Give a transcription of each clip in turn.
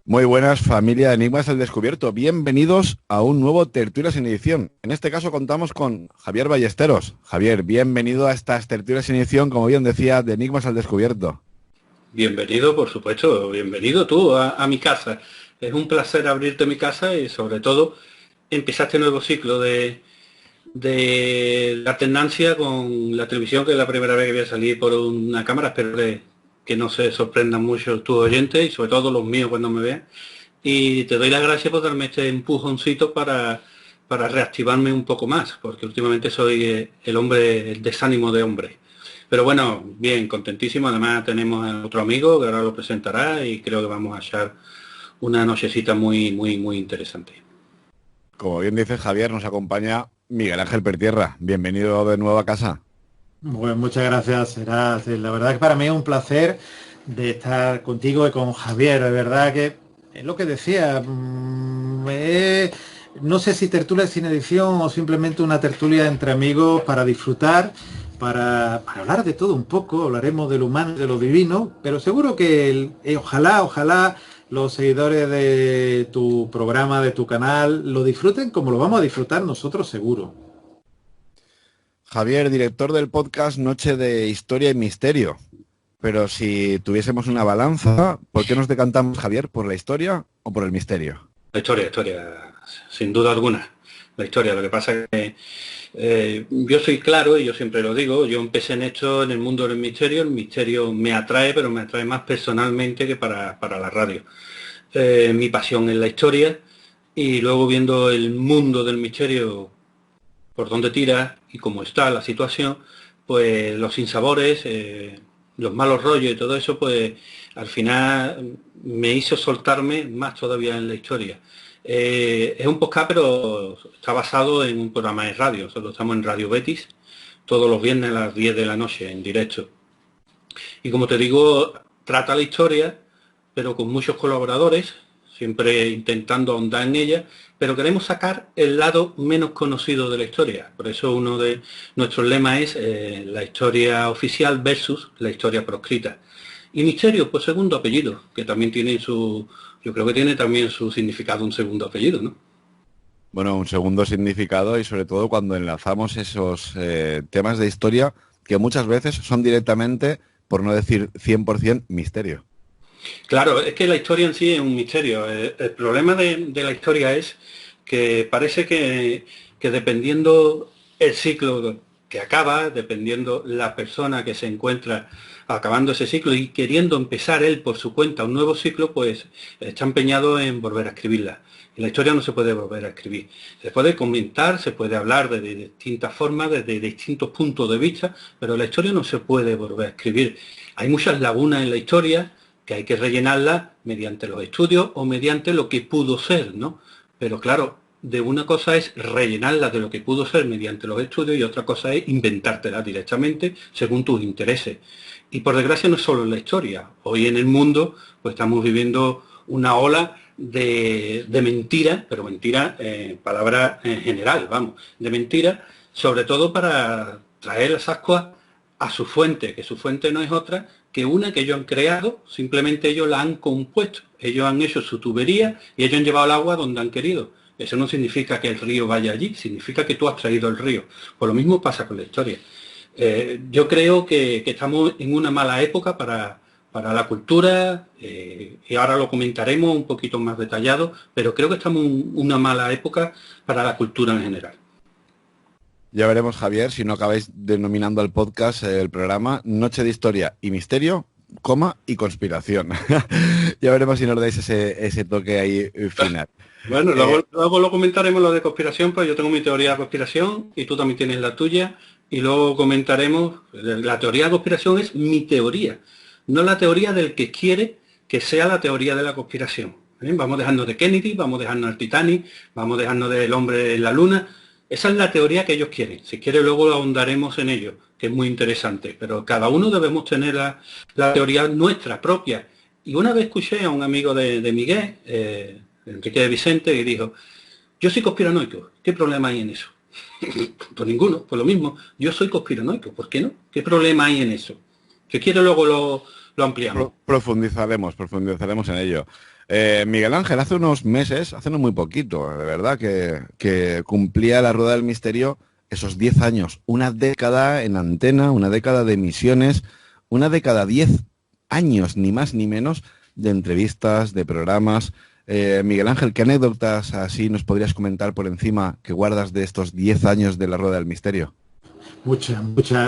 Muy buenas, familia de Enigmas al Descubierto. Bienvenidos a un nuevo Tertulias en Edición. En este caso contamos con Javier Ballesteros. Javier, bienvenido a estas Tertulias en Edición, como bien decía, de Enigmas al Descubierto. Bienvenido, por supuesto, bienvenido tú a mi casa. Es un placer abrirte mi casa y sobre todo empezar este nuevo ciclo de la alternancia con la televisión, que es la primera vez que voy a salir por una cámara. Espero que no se sorprendan mucho tus oyentes y sobre todo los míos cuando me vean. Y te doy las gracias por darme este empujoncito para reactivarme un poco más, porque últimamente soy el hombre, el desánimo de hombre. Pero bueno, bien, contentísimo. Además tenemos a otro amigo que ahora lo presentará y creo que vamos a echar una nochecita muy interesante. Como bien dice Javier, nos acompaña Miguel Ángel Pertierra. Bienvenido de nuevo a casa. Bueno, muchas gracias, Serás. La verdad que para mí es un placer de estar contigo y con Javier. De verdad que es lo que decía. No sé si tertulia sin edición o simplemente una tertulia entre amigos para disfrutar, para hablar de todo un poco. Hablaremos de lo humano y de lo divino, pero seguro que ojalá los seguidores de tu programa, de tu canal, lo disfruten como lo vamos a disfrutar nosotros seguro. Javier, director del podcast Noche de Historia y Misterio. Pero si tuviésemos una balanza, ¿por qué nos decantamos, Javier? ¿Por la historia o por el misterio? La historia, sin duda alguna. La historia, lo que pasa es que yo soy claro y yo siempre lo digo, yo empecé en esto, en el mundo del misterio. El misterio me atrae, pero me atrae más personalmente que para la radio. Mi pasión es la historia y luego viendo el mundo del misterio por dónde tira y cómo está la situación, pues los sinsabores, los malos rollos y todo eso, pues al final me hizo soltarme más todavía en la historia. Es un podcast, pero está basado en un programa de radio. Nosotros estamos en Radio Betis todos los viernes a las 10 de la noche en directo. Y como te digo, trata la historia, pero con muchos colaboradores, siempre intentando ahondar en ella, pero queremos sacar el lado menos conocido de la historia. Por eso uno de nuestros lemas es la historia oficial versus la historia proscrita. Y misterio, pues segundo apellido, que también tiene yo creo que tiene también su significado un segundo apellido, ¿no? Bueno, un segundo significado y sobre todo cuando enlazamos esos temas de historia que muchas veces son directamente, por no decir 100%, misterio. Claro, es que la historia en sí es un misterio. El problema de la historia es que parece que dependiendo el ciclo que acaba, dependiendo la persona que se encuentra acabando ese ciclo y queriendo empezar él por su cuenta un nuevo ciclo, pues está empeñado en volver a escribirla. Y la historia no se puede volver a escribir. Se puede comentar, se puede hablar de distintas formas, desde distintos puntos de vista, pero la historia no se puede volver a escribir. Hay muchas lagunas en la historia que hay que rellenarla mediante los estudios o mediante lo que pudo ser, ¿no? Pero claro, de una cosa es rellenarla de lo que pudo ser mediante los estudios y otra cosa es inventártela directamente según tus intereses. Y por desgracia no es solo en la historia. Hoy en el mundo pues estamos viviendo una ola de mentira, pero mentira, palabra en general, vamos, de mentira, sobre todo para traer las ascuas a su fuente, que su fuente no es otra que una que ellos han creado, simplemente ellos la han compuesto. Ellos han hecho su tubería y ellos han llevado el agua donde han querido. Eso no significa que el río vaya allí, significa que tú has traído el río. Pues lo mismo pasa con la historia. Yo creo que estamos en una mala época para la cultura, y ahora lo comentaremos un poquito más detallado, pero creo que estamos en una mala época para la cultura en general. Ya veremos, Javier, si no acabáis denominando al podcast el programa Noche de Historia y Misterio, coma y conspiración. Ya veremos si nos dais ese toque ahí final. Bueno, luego lo comentaremos lo de conspiración, pues yo tengo mi teoría de conspiración y tú también tienes la tuya, y luego comentaremos, la teoría de conspiración es mi teoría, no la teoría del que quiere que sea la teoría de la conspiración. Vamos dejando de Kennedy, vamos dejando al Titanic, vamos dejando del hombre en la luna. Esa es la teoría que ellos quieren. Si quiere luego ahondaremos en ello, que es muy interesante. Pero cada uno debemos tener la teoría nuestra, propia. Y una vez escuché a un amigo de Miguel, Enrique de Vicente, que dijo, yo soy conspiranoico, ¿qué problema hay en eso? Pues ninguno, pues lo mismo. Yo soy conspiranoico, ¿por qué no? ¿Qué problema hay en eso? Si quiere luego lo ampliamos. Profundizaremos en ello. Miguel Ángel, hace unos meses, hace no muy poquito, de verdad, que cumplía la Rueda del Misterio esos 10 años, una década en antena, una década de emisiones, una década, 10 años, ni más ni menos, de entrevistas, de programas. Miguel Ángel, ¿qué anécdotas así nos podrías comentar por encima que guardas de estos 10 años de la Rueda del Misterio? Muchas.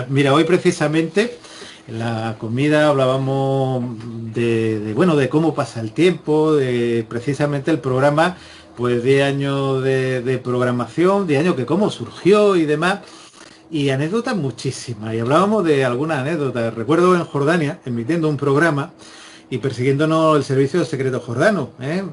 Mira, hoy precisamente en la comida hablábamos de cómo pasa el tiempo, de precisamente el programa, pues 10 años de programación, 10 años que cómo surgió y demás, y anécdotas muchísimas. Y hablábamos de algunas anécdotas. Recuerdo en Jordania, emitiendo un programa y persiguiéndonos el servicio secreto jordano. En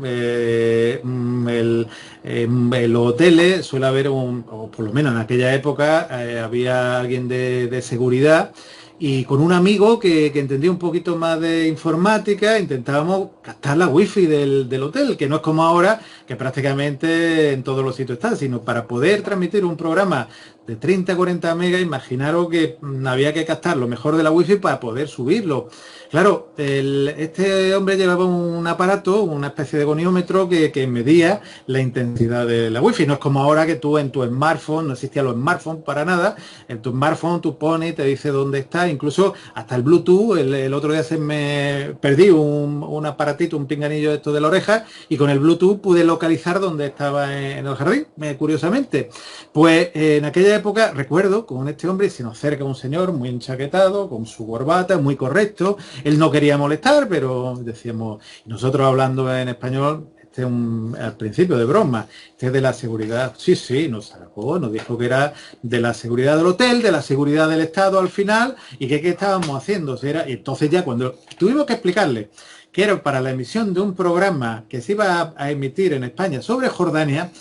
los hoteles suele haber o por lo menos en aquella época, había alguien de seguridad, y con un amigo que entendía un poquito más de informática intentábamos captar la wifi del hotel, que no es como ahora, que prácticamente en todos los sitios está, sino para poder transmitir un programa de 30-40 megas, imaginaros que había que captar lo mejor de la wifi para poder subirlo. Claro, este hombre llevaba un aparato, una especie de goniómetro que medía la intensidad de la wifi. No es como ahora que tú en tu smartphone, no existían los smartphones para nada, en tu smartphone tú pones, te dice dónde está, incluso hasta el Bluetooth. El otro día se me perdí un aparatito, un pinganillo de esto de la oreja, y con el Bluetooth pude localizar dónde estaba en el jardín, curiosamente. Pues en aquella época, recuerdo, con este hombre se nos acerca un señor muy enchaquetado, con su corbata, muy correcto. Él no quería molestar, pero decíamos, nosotros hablando en español, al principio de broma, este es de la seguridad. Sí, nos sacó, nos dijo que era de la seguridad del hotel, de la seguridad del Estado al final, y que qué estábamos haciendo. Y entonces ya cuando tuvimos que explicarle que era para la emisión de un programa que se iba a emitir en España sobre Jordania,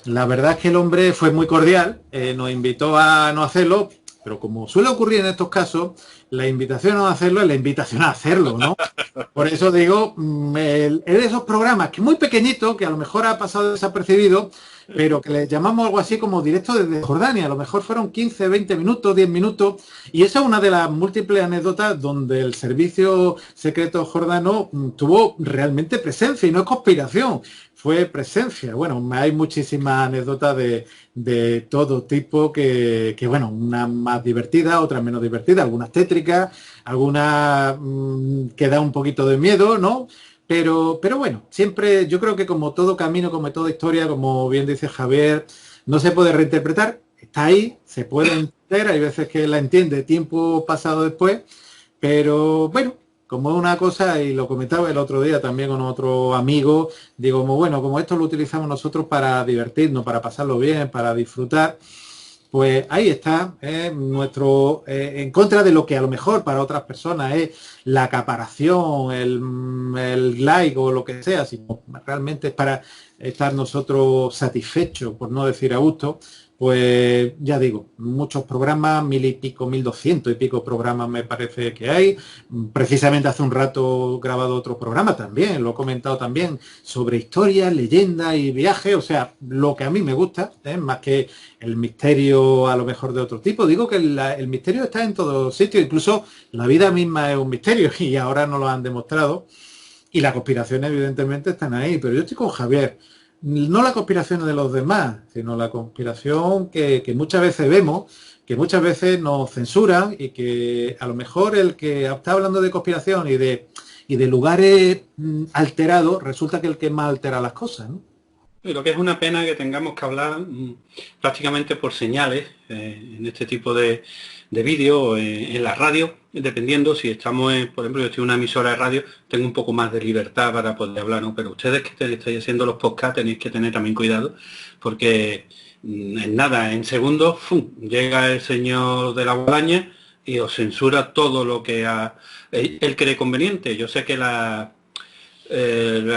la verdad es que el hombre fue muy cordial, nos invitó a no hacerlo, pero como suele ocurrir en estos casos, la invitación a no hacerlo es la invitación a hacerlo, ¿no? Por eso digo, es de esos programas que muy pequeñitos, que a lo mejor ha pasado desapercibido, pero que le llamamos algo así como directo desde Jordania. A lo mejor fueron 15, 20 minutos, 10 minutos, y esa es una de las múltiples anécdotas donde el servicio secreto jordano tuvo realmente presencia, y no es conspiración, fue presencia. Bueno, hay muchísimas anécdotas de todo tipo bueno, unas más divertidas, otras menos divertidas, algunas tétricas, algunas que da un poquito de miedo, ¿no? Pero bueno, siempre yo creo que como todo camino, como toda historia, como bien dice Javier, no se puede reinterpretar, está ahí, se puede entender, hay veces que la entiende tiempo pasado después, pero bueno, como una cosa, y lo comentaba el otro día también con otro amigo, digo, bueno, como esto lo utilizamos nosotros para divertirnos, para pasarlo bien, para disfrutar, pues ahí está, nuestro, en contra de lo que a lo mejor para otras personas es la acaparación, el like o lo que sea, sino realmente es para estar nosotros satisfechos, por no decir a gusto. Pues ya digo, muchos programas, 1000 y pico, 1200 y pico programas me parece que hay. Precisamente hace un rato he grabado otro programa también, lo he comentado también, sobre historia, leyenda y viaje, o sea, lo que a mí me gusta, más que el misterio a lo mejor de otro tipo. Digo que el misterio está en todos sitios, incluso la vida misma es un misterio y ahora nos lo han demostrado. Y las conspiraciones evidentemente están ahí, pero yo estoy con Javier. No la conspiración de los demás, sino la conspiración que muchas veces vemos, que muchas veces nos censuran, y que a lo mejor el que está hablando de conspiración y de lugares alterados, resulta que el que más altera las cosas, ¿no? Y lo que es una pena que tengamos que hablar prácticamente por señales en este tipo de vídeo, en la radio, dependiendo si estamos, por ejemplo, yo estoy en una emisora de radio, tengo un poco más de libertad para poder hablar, ¿no? Pero ustedes que estáis haciendo los podcasts tenéis que tener también cuidado, porque en nada, en segundos, ¡fum!, llega el señor de la guadaña y os censura todo lo que él cree conveniente. Yo sé que la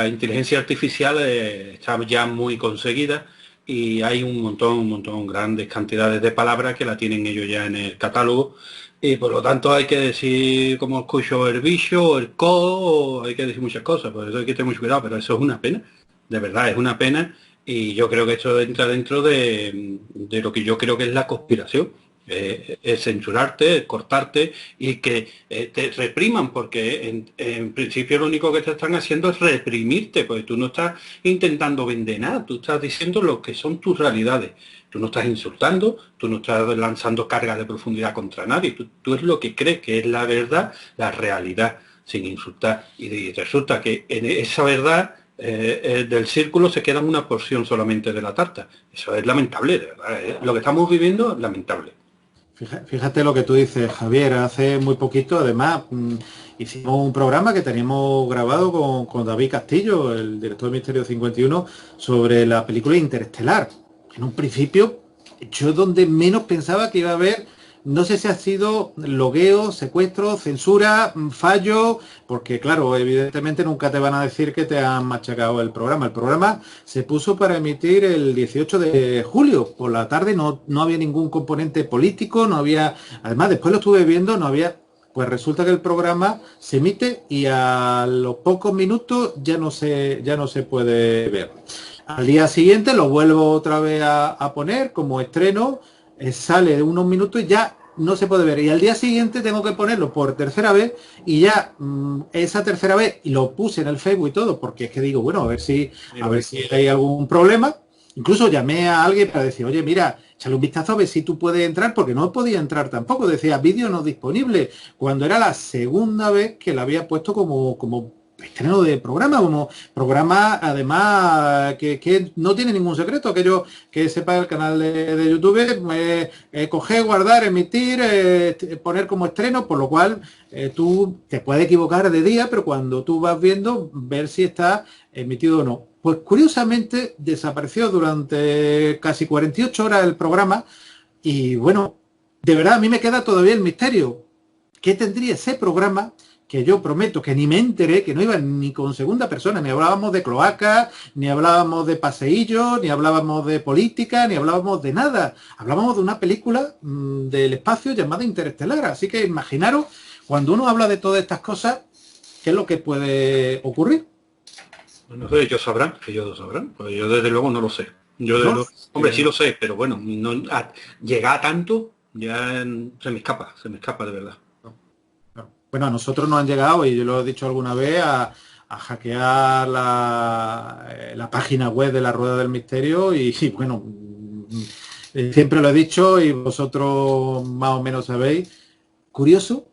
inteligencia artificial está ya muy conseguida y hay un montón, grandes cantidades de palabras que la tienen ellos ya en el catálogo, y por lo tanto hay que decir como escucho el bicho, el co, hay que decir muchas cosas, por eso hay que tener mucho cuidado, pero eso es una pena, de verdad es una pena, y yo creo que esto entra dentro de lo que yo creo que es la conspiración, censurarte, cortarte y que te repriman, porque en principio lo único que te están haciendo es reprimirte, porque tú no estás intentando vender nada, tú estás diciendo lo que son tus realidades. Tú no estás insultando, tú no estás lanzando cargas de profundidad contra nadie, tú es lo que crees que es la verdad, la realidad, sin insultar. Y resulta que en esa verdad del círculo se queda una porción solamente de la tarta. Eso es lamentable, de verdad. Lo que estamos viviendo es lamentable. Fíjate lo que tú dices, Javier. Hace muy poquito, además, hicimos un programa que teníamos grabado con David Castillo, el director de Misterio 51, sobre la película Interestelar. En un principio, yo donde menos pensaba que iba a haber, no sé si ha sido logueo, secuestro, censura, fallo, porque claro, evidentemente nunca te van a decir que te han machacado el programa. El programa se puso para emitir el 18 de julio, por la tarde, no había ningún componente político, no había, además después lo estuve viendo, no había, pues resulta que el programa se emite y a los pocos minutos ya no se puede ver. Al día siguiente lo vuelvo otra vez a poner como estreno, sale de unos minutos y ya no se puede ver. Y al día siguiente tengo que ponerlo por tercera vez y ya esa tercera vez, y lo puse en el Facebook y todo, porque es que digo, bueno, a ver si hay algún problema. Incluso llamé a alguien para decir, oye, mira, échale un vistazo a ver si tú puedes entrar, porque no podía entrar tampoco. Decía, vídeo no disponible, cuando era la segunda vez que la había puesto como estreno de programa, como programa además que no tiene ningún secreto. Aquello que sepa el canal de YouTube, coger, guardar, emitir, poner como estreno, por lo cual tú te puedes equivocar de día, pero cuando tú vas viendo, ver si está emitido o no. Pues curiosamente desapareció durante casi 48 horas el programa y bueno, de verdad a mí me queda todavía el misterio. ¿Qué tendría ese programa? Que yo prometo que ni me enteré, que no iba ni con segunda persona, ni hablábamos de cloacas, ni hablábamos de paseillos, ni hablábamos de política, ni hablábamos de nada. Hablábamos de una película del espacio llamada Interestelar. Así que imaginaros, cuando uno habla de todas estas cosas, ¿qué es lo que puede ocurrir? No sé, ellos sabrán, pues yo desde luego no lo sé. Hombre, sí lo sé, pero bueno, llegar a tanto ya se me escapa de verdad. Bueno, a nosotros nos han llegado, y yo lo he dicho alguna vez, a hackear la página web de la Rueda del Misterio y bueno, siempre lo he dicho y vosotros más o menos sabéis. Curioso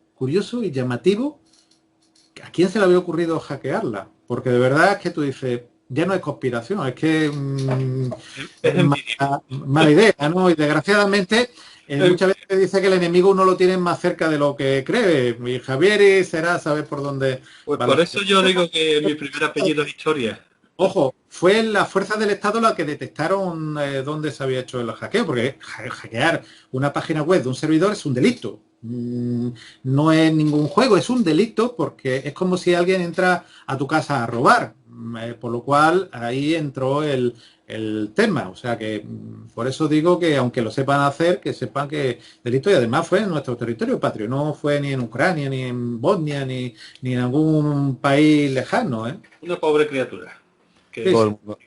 y llamativo. ¿A quién se le había ocurrido hackearla? Porque de verdad es que tú dices, ya no es conspiración, es que es mala idea, ¿no? Y desgraciadamente muchas veces se dice que el enemigo uno lo tiene más cerca de lo que cree. Y Javier será saber por dónde. Pues por eso yo digo que mi primer apellido es Historia. Ojo, fue las fuerzas del Estado las que detectaron dónde se había hecho el hackeo, porque hackear una página web de un servidor es un delito. No es ningún juego, es un delito, porque es como si alguien entra a tu casa a robar. Por lo cual ahí entró el tema. O sea que por eso digo que aunque lo sepan hacer, que sepan que delito, y además fue en nuestro territorio patrio, no fue ni en Ucrania, ni en Bosnia, ni en algún país lejano. Una pobre criatura.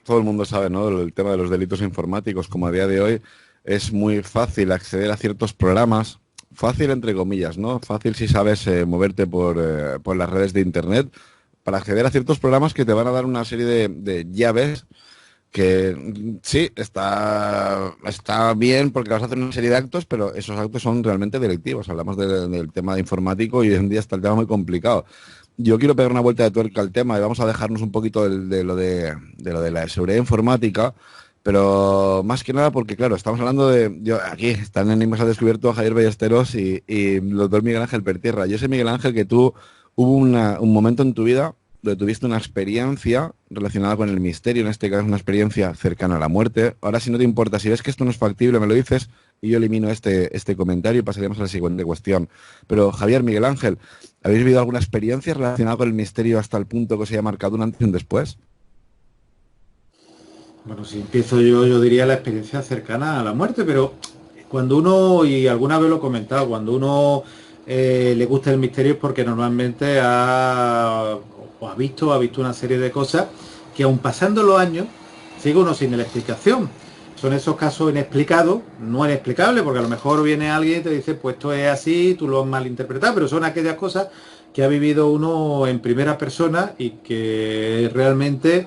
Todo el mundo sabe, ¿no? El tema de los delitos informáticos, como a día de hoy es muy fácil acceder a ciertos programas, fácil entre comillas, ¿no? Fácil si sabes moverte por las redes de internet, para acceder a ciertos programas que te van a dar una serie de llaves que sí, está bien porque vas a hacer una serie de actos, pero esos actos son realmente delictivos. Hablamos del tema informático y hoy en día está el tema muy complicado. Yo quiero pegar una vuelta de tuerca al tema y vamos a dejarnos un poquito de lo de la seguridad informática, pero más que nada porque, claro, estamos hablando aquí están en Enigmas al Descubierto Javier Ballesteros y el doctor Miguel Ángel Pertierra. Yo sé, Miguel Ángel, que tú hubo un momento en tu vida donde tuviste una experiencia relacionada con el misterio, en este caso una experiencia cercana a la muerte. Ahora, si no te importa, si ves que esto no es factible, me lo dices y yo elimino este comentario y pasaríamos a la siguiente cuestión. Pero, Javier, Miguel Ángel, ¿habéis vivido alguna experiencia relacionada con el misterio hasta el punto que os haya marcado un antes y un después? Bueno, si empiezo yo diría la experiencia cercana a la muerte, pero cuando uno, y alguna vez lo he comentado, cuando uno le gusta el misterio es porque normalmente ha visto una serie de cosas que aun pasando los años sigue uno sin la explicación. Son esos casos inexplicados, no inexplicables, porque a lo mejor viene alguien y te dice, pues esto es así, tú lo has malinterpretado, pero son aquellas cosas que ha vivido uno en primera persona y que realmente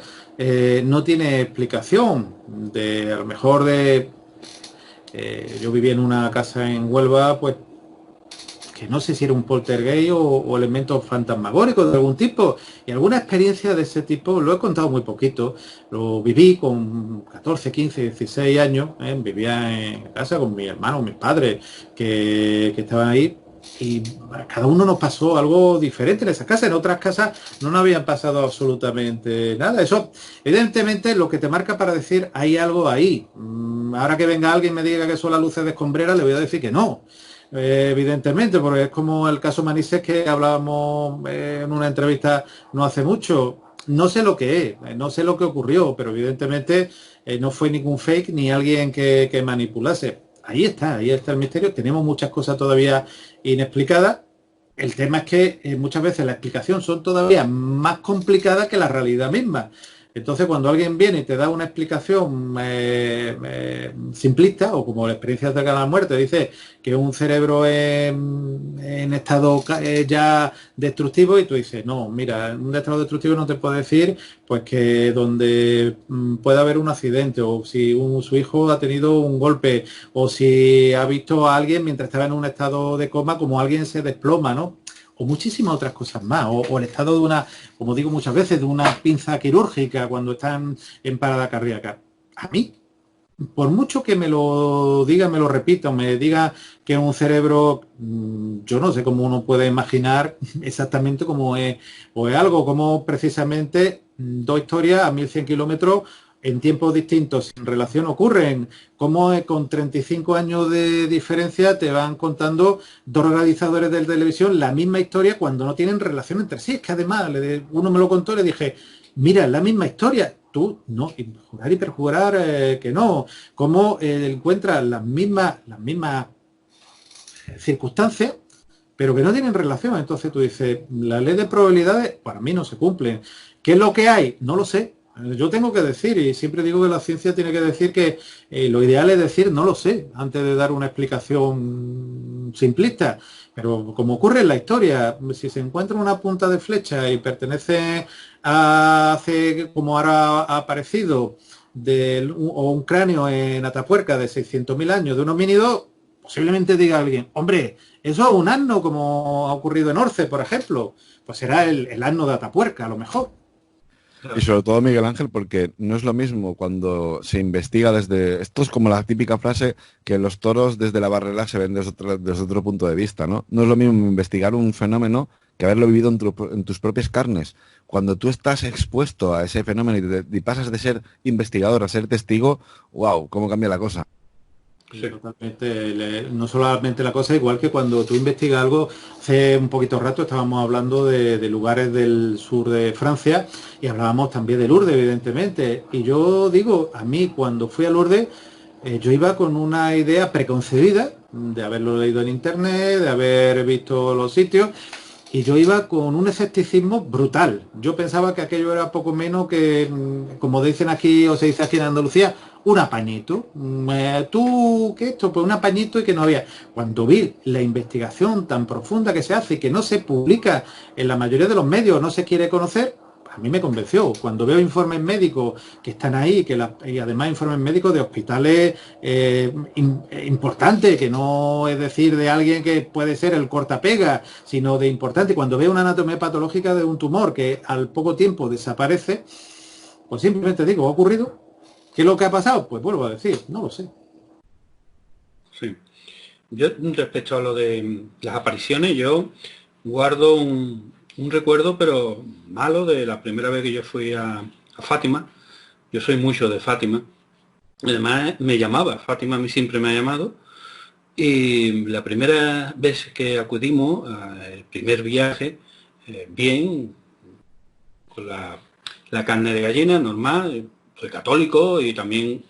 no tiene explicación. A lo mejor yo viví en una casa en Huelva, pues que no sé si era un poltergeist o elementos fantasmagóricos de algún tipo, y alguna experiencia de ese tipo lo he contado muy poquito, lo viví con 14, 15, 16 años, vivía en casa con mi hermano, mis padres, que estaban ahí, y a cada uno nos pasó algo diferente en esa casa. En otras casas no nos habían pasado absolutamente nada. Eso, evidentemente, lo que te marca para decir hay algo ahí. Ahora que venga alguien y me diga que son las luces de escombrera, le voy a decir que no. Evidentemente, porque es como el caso Manises que hablábamos en una entrevista no hace mucho. No sé lo que es, no sé lo que ocurrió, pero evidentemente no fue ningún fake ni alguien que manipulase. Ahí está el misterio. Tenemos muchas cosas todavía inexplicadas. El tema es que muchas veces la explicación son todavía más complicadas que la realidad misma. Entonces, cuando alguien viene y te da una explicación simplista, o como la experiencia de la muerte, dice que un cerebro en estado ya destructivo, y tú dices, no, mira, en un estado destructivo no te puedo decir pues que donde puede haber un accidente, o si su hijo ha tenido un golpe, o si ha visto a alguien mientras estaba en un estado de coma, como alguien se desploma, ¿no? O muchísimas otras cosas más, o el estado de una, como digo muchas veces, de una pinza quirúrgica cuando están en parada cardíaca. A mí, por mucho que me lo diga, me lo repita, o me diga que un cerebro, yo no sé cómo uno puede imaginar exactamente cómo es, o es algo como precisamente dos historias a 1100 kilómetros en tiempos distintos, sin relación, ocurren. Como con 35 años de diferencia te van contando dos realizadores de televisión la misma historia cuando no tienen relación entre sí. Es que además uno me lo contó y le dije, mira, es la misma historia. Tú, no, jurar y perjurar que no. Cómo encuentras las mismas circunstancias, pero que no tienen relación. Entonces tú dices, la ley de probabilidades para mí no se cumple. ¿Qué es lo que hay? No lo sé. Yo tengo que decir, y siempre digo que la ciencia tiene que decir que lo ideal es decir no lo sé, antes de dar una explicación simplista. Pero como ocurre en la historia, si se encuentra una punta de flecha y pertenece hace, como ahora ha aparecido, o un cráneo en Atapuerca de 600.000 años de un homínido, posiblemente diga alguien, hombre, eso es un asno, como ha ocurrido en Orce, por ejemplo. Pues será el asno de Atapuerca, a lo mejor. Y sobre todo, Miguel Ángel, porque no es lo mismo cuando se investiga desde... Esto es como la típica frase que los toros desde la barrera se ven desde otro punto de vista, ¿no? No es lo mismo investigar un fenómeno que haberlo vivido en tus propias carnes. Cuando tú estás expuesto a ese fenómeno y pasas de ser investigador a ser testigo, wow, cómo cambia la cosa. Sí, totalmente. No solamente la cosa, igual que cuando tú investigas algo, hace un poquito rato estábamos hablando de lugares del sur de Francia y hablábamos también de Lourdes, evidentemente. Y yo digo, a mí cuando fui a Lourdes, yo iba con una idea preconcebida de haberlo leído en internet, de haber visto los sitios, y yo iba con un escepticismo brutal. Yo pensaba que aquello era poco menos que, como dicen aquí, o se dice aquí en Andalucía, un apañito. ¿Tú qué esto? Pues un apañito y que no había. Cuando vi la investigación tan profunda que se hace y que no se publica en la mayoría de los medios, no se quiere conocer, a mí me convenció. Cuando veo informes médicos que están ahí, y además informes médicos de hospitales importantes, que no es decir de alguien que puede ser el cortapega, sino de importante. Cuando veo una anatomía patológica de un tumor que al poco tiempo desaparece, pues simplemente digo, ¿ha ocurrido? ¿Qué es lo que ha pasado? Pues vuelvo a decir, no lo sé. Sí. Yo, respecto a lo de las apariciones, yo guardo un recuerdo, pero malo, de la primera vez que yo fui a Fátima. Yo soy mucho de Fátima. Además, me llamaba, Fátima a mí siempre me ha llamado. Y la primera vez que acudimos, el primer viaje, bien, con la carne de gallina normal, soy católico y también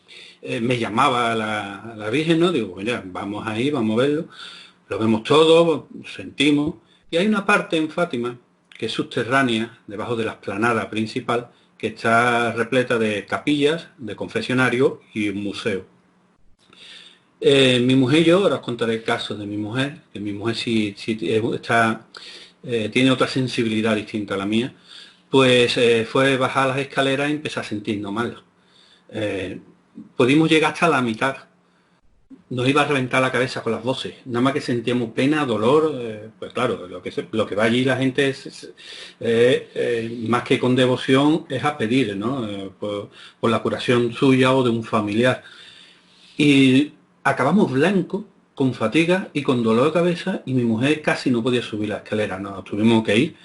me llamaba la Virgen, ¿no? Digo, mira, vamos ahí, vamos a verlo, lo vemos todo, sentimos. Y hay una parte en Fátima que es subterránea, debajo de la explanada principal, que está repleta de capillas, de confesionarios y un museo. Mi mujer y yo, ahora os contaré el caso de mi mujer, que mi mujer sí está, tiene otra sensibilidad distinta a la mía, pues fue bajar las escaleras y empezar a sentirnos mal. Eh, Pudimos llegar hasta la mitad. Nos iba a reventar la cabeza con las voces. Nada más que sentíamos pena, dolor, pues claro, lo que va allí la gente más que con devoción, es a pedir, ¿no? Por la curación suya o de un familiar. Y acabamos blancos, con fatiga y con dolor de cabeza, y mi mujer casi no podía subir la escalera, nos tuvimos que ir.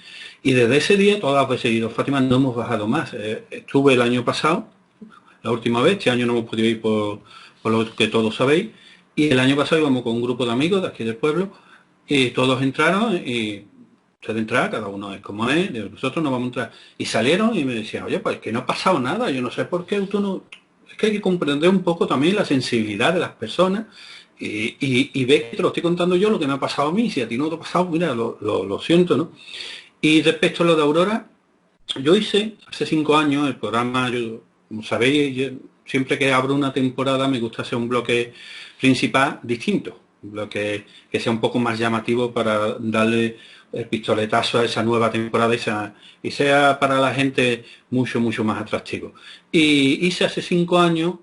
Y desde ese día, todas las veces seguido, Fátima, no hemos bajado más. Estuve el año pasado, la última vez, este año no hemos podido ir por lo que todos sabéis, y el año pasado íbamos con un grupo de amigos de aquí del pueblo, y todos entraron, y usted entra, cada uno es como es, nosotros no vamos a entrar. Y salieron y me decían, oye, pues que no ha pasado nada, yo no sé por qué tú no... Es que hay que comprender un poco también la sensibilidad de las personas, y ve que te lo estoy contando yo lo que me ha pasado a mí, si a ti no te ha pasado, mira, lo siento, ¿no? Y respecto a lo de Aurora, yo hice hace 5 años el programa, como sabéis, siempre que abro una temporada me gusta hacer un bloque principal distinto, un bloque que sea un poco más llamativo para darle el pistoletazo a esa nueva temporada y sea para la gente mucho, mucho más atractivo. Y hice hace 5 años,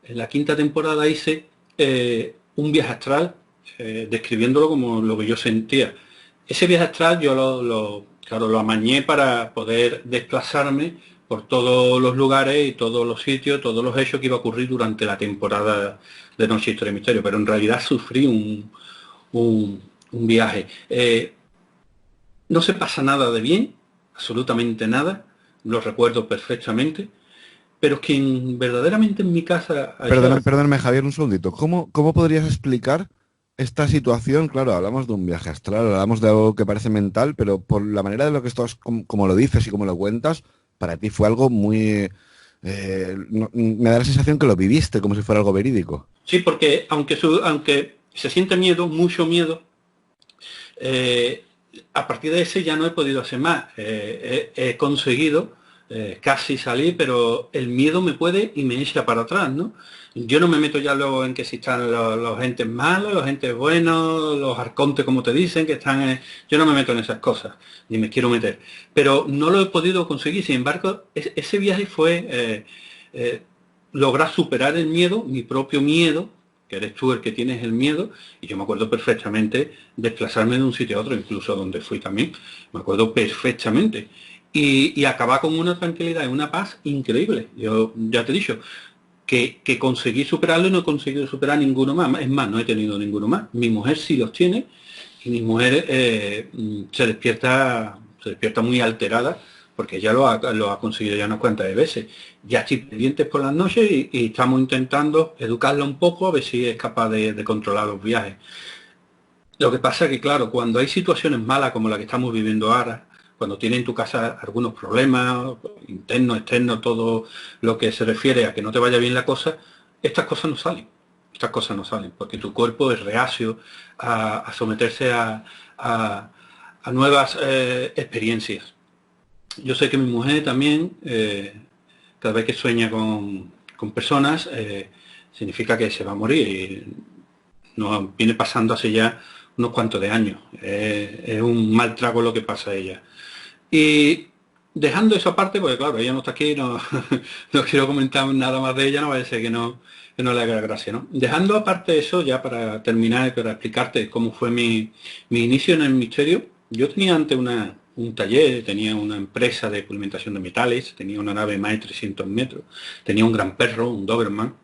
en la 5ª temporada hice un viaje astral, describiéndolo como lo que yo sentía. Ese viaje astral yo claro, lo amañé para poder desplazarme por todos los lugares y todos los sitios, todos los hechos que iba a ocurrir durante la temporada de Noche, Historia y Misterio, pero en realidad sufrí un viaje. No se pasa nada de bien, absolutamente nada, lo recuerdo perfectamente, pero quien verdaderamente en mi casa... Perdóname, Javier, un segundito. ¿Cómo podrías explicar esta situación? Claro, hablamos de un viaje astral, hablamos de algo que parece mental, pero por la manera de lo que estás, como lo dices y como lo cuentas, para ti fue algo muy... me da la sensación que lo viviste como si fuera algo verídico. Sí, porque aunque se siente miedo, mucho miedo, a partir de ese ya no he podido hacer más. He conseguido casi salir, pero el miedo me puede y me echa para atrás, ¿no? Yo no me meto ya luego en que si están los gentes malos, los gentes buenos, los arcontes, como te dicen, que están... yo no me meto en esas cosas, ni me quiero meter. Pero no lo he podido conseguir, sin embargo, ese viaje fue lograr superar el miedo, mi propio miedo, que eres tú el que tienes el miedo, y yo me acuerdo perfectamente desplazarme de un sitio a otro, incluso donde fui también, me acuerdo perfectamente. Y acabar con una tranquilidad y una paz increíble. Yo ya te he dicho que conseguí superarlo y no he conseguido superar ninguno más. Es más, no he tenido ninguno más. Mi mujer sí los tiene y mi mujer se despierta muy alterada porque ya lo ha conseguido ya unas cuantas de veces. Ya estoy pendientes por las noches y estamos intentando educarla un poco a ver si es capaz de controlar los viajes. Lo que pasa es que, claro, cuando hay situaciones malas como la que estamos viviendo ahora, cuando tienes en tu casa algunos problemas, internos, externos, todo lo que se refiere a que no te vaya bien la cosa, estas cosas no salen. Estas cosas no salen, porque tu cuerpo es reacio a someterse a nuevas experiencias. Yo sé que mi mujer también, cada vez que sueña con personas, significa que se va a morir. Y nos viene pasando hace ya unos cuantos de años. Es un mal trago lo que pasa a ella. Y dejando eso aparte, porque claro, ella no está aquí, no, no quiero comentar nada más de ella, no vaya a ser que no le haga gracia, ¿no? Dejando aparte eso, ya para terminar y para explicarte cómo fue mi inicio en el misterio, yo tenía antes un taller, tenía una empresa de pulimentación de metales, tenía una nave más de 300 metros, tenía un gran perro, un Doberman,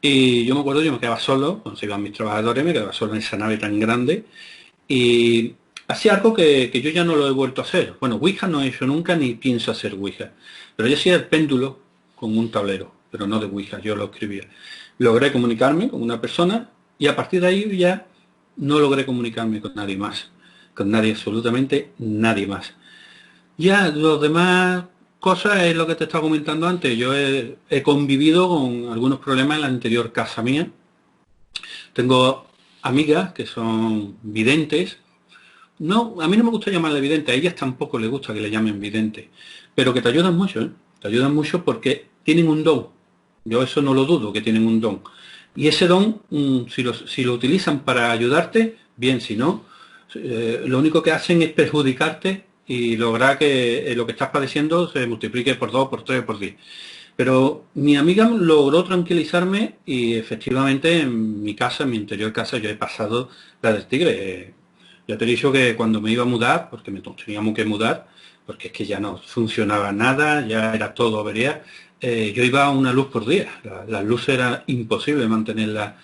y yo me acuerdo, yo me quedaba solo, cuando se iban mis trabajadores, me quedaba solo en esa nave tan grande, y hacía algo que yo ya no lo he vuelto a hacer. Bueno, Ouija no he hecho nunca ni pienso hacer Ouija. Pero yo hacía el péndulo con un tablero, pero no de Ouija, yo lo escribía. Logré comunicarme con una persona y a partir de ahí ya no logré comunicarme con nadie más. Con nadie, absolutamente nadie más. Ya los demás cosas es lo que te estaba comentando antes. Yo he convivido con algunos problemas en la anterior casa mía. Tengo amigas que son videntes. No, a mí no me gusta llamarle vidente, a ellas tampoco les gusta que le llamen vidente, pero que te ayudan mucho, ¿eh? Te ayudan mucho porque tienen un don. Yo eso no lo dudo, que tienen un don. Y ese don, si lo utilizan para ayudarte, bien, si no, lo único que hacen es perjudicarte y lograr que lo que estás padeciendo se multiplique por 2, por 3, por 10. Pero mi amiga logró tranquilizarme y efectivamente en mi casa, en mi interior casa, yo he pasado la del tigre. Ya te he dicho que cuando me iba a mudar, porque me teníamos que mudar, porque es que ya no funcionaba nada, ya era todo avería, yo iba a una luz por día. La luz era imposible mantenerla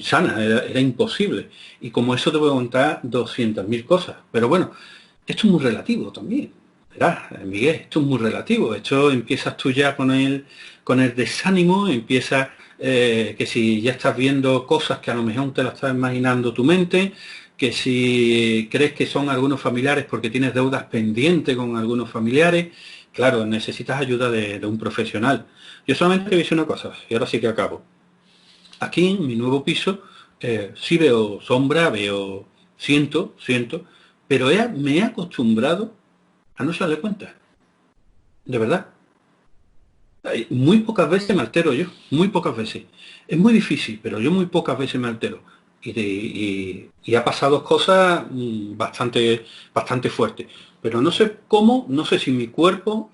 sana, era imposible. Y como eso te voy a contar 200.000 cosas. Pero bueno, esto es muy relativo también. Verás, Miguel, esto es muy relativo. Esto empiezas tú ya con el desánimo, empiezas que si ya estás viendo cosas que a lo mejor te las estás imaginando tu mente, que si crees que son algunos familiares porque tienes deudas pendientes con algunos familiares, claro, necesitas ayuda de un profesional. Yo solamente te voy a decir una cosa, y ahora sí que acabo. Aquí en mi nuevo piso sí veo sombra, siento, pero me he acostumbrado a no se darle cuenta, de verdad. Muy pocas veces me altero yo, muy pocas veces. Es muy difícil, pero yo muy pocas veces me altero. Y ha pasado cosas bastante fuertes. Pero no sé cómo, no sé si mi cuerpo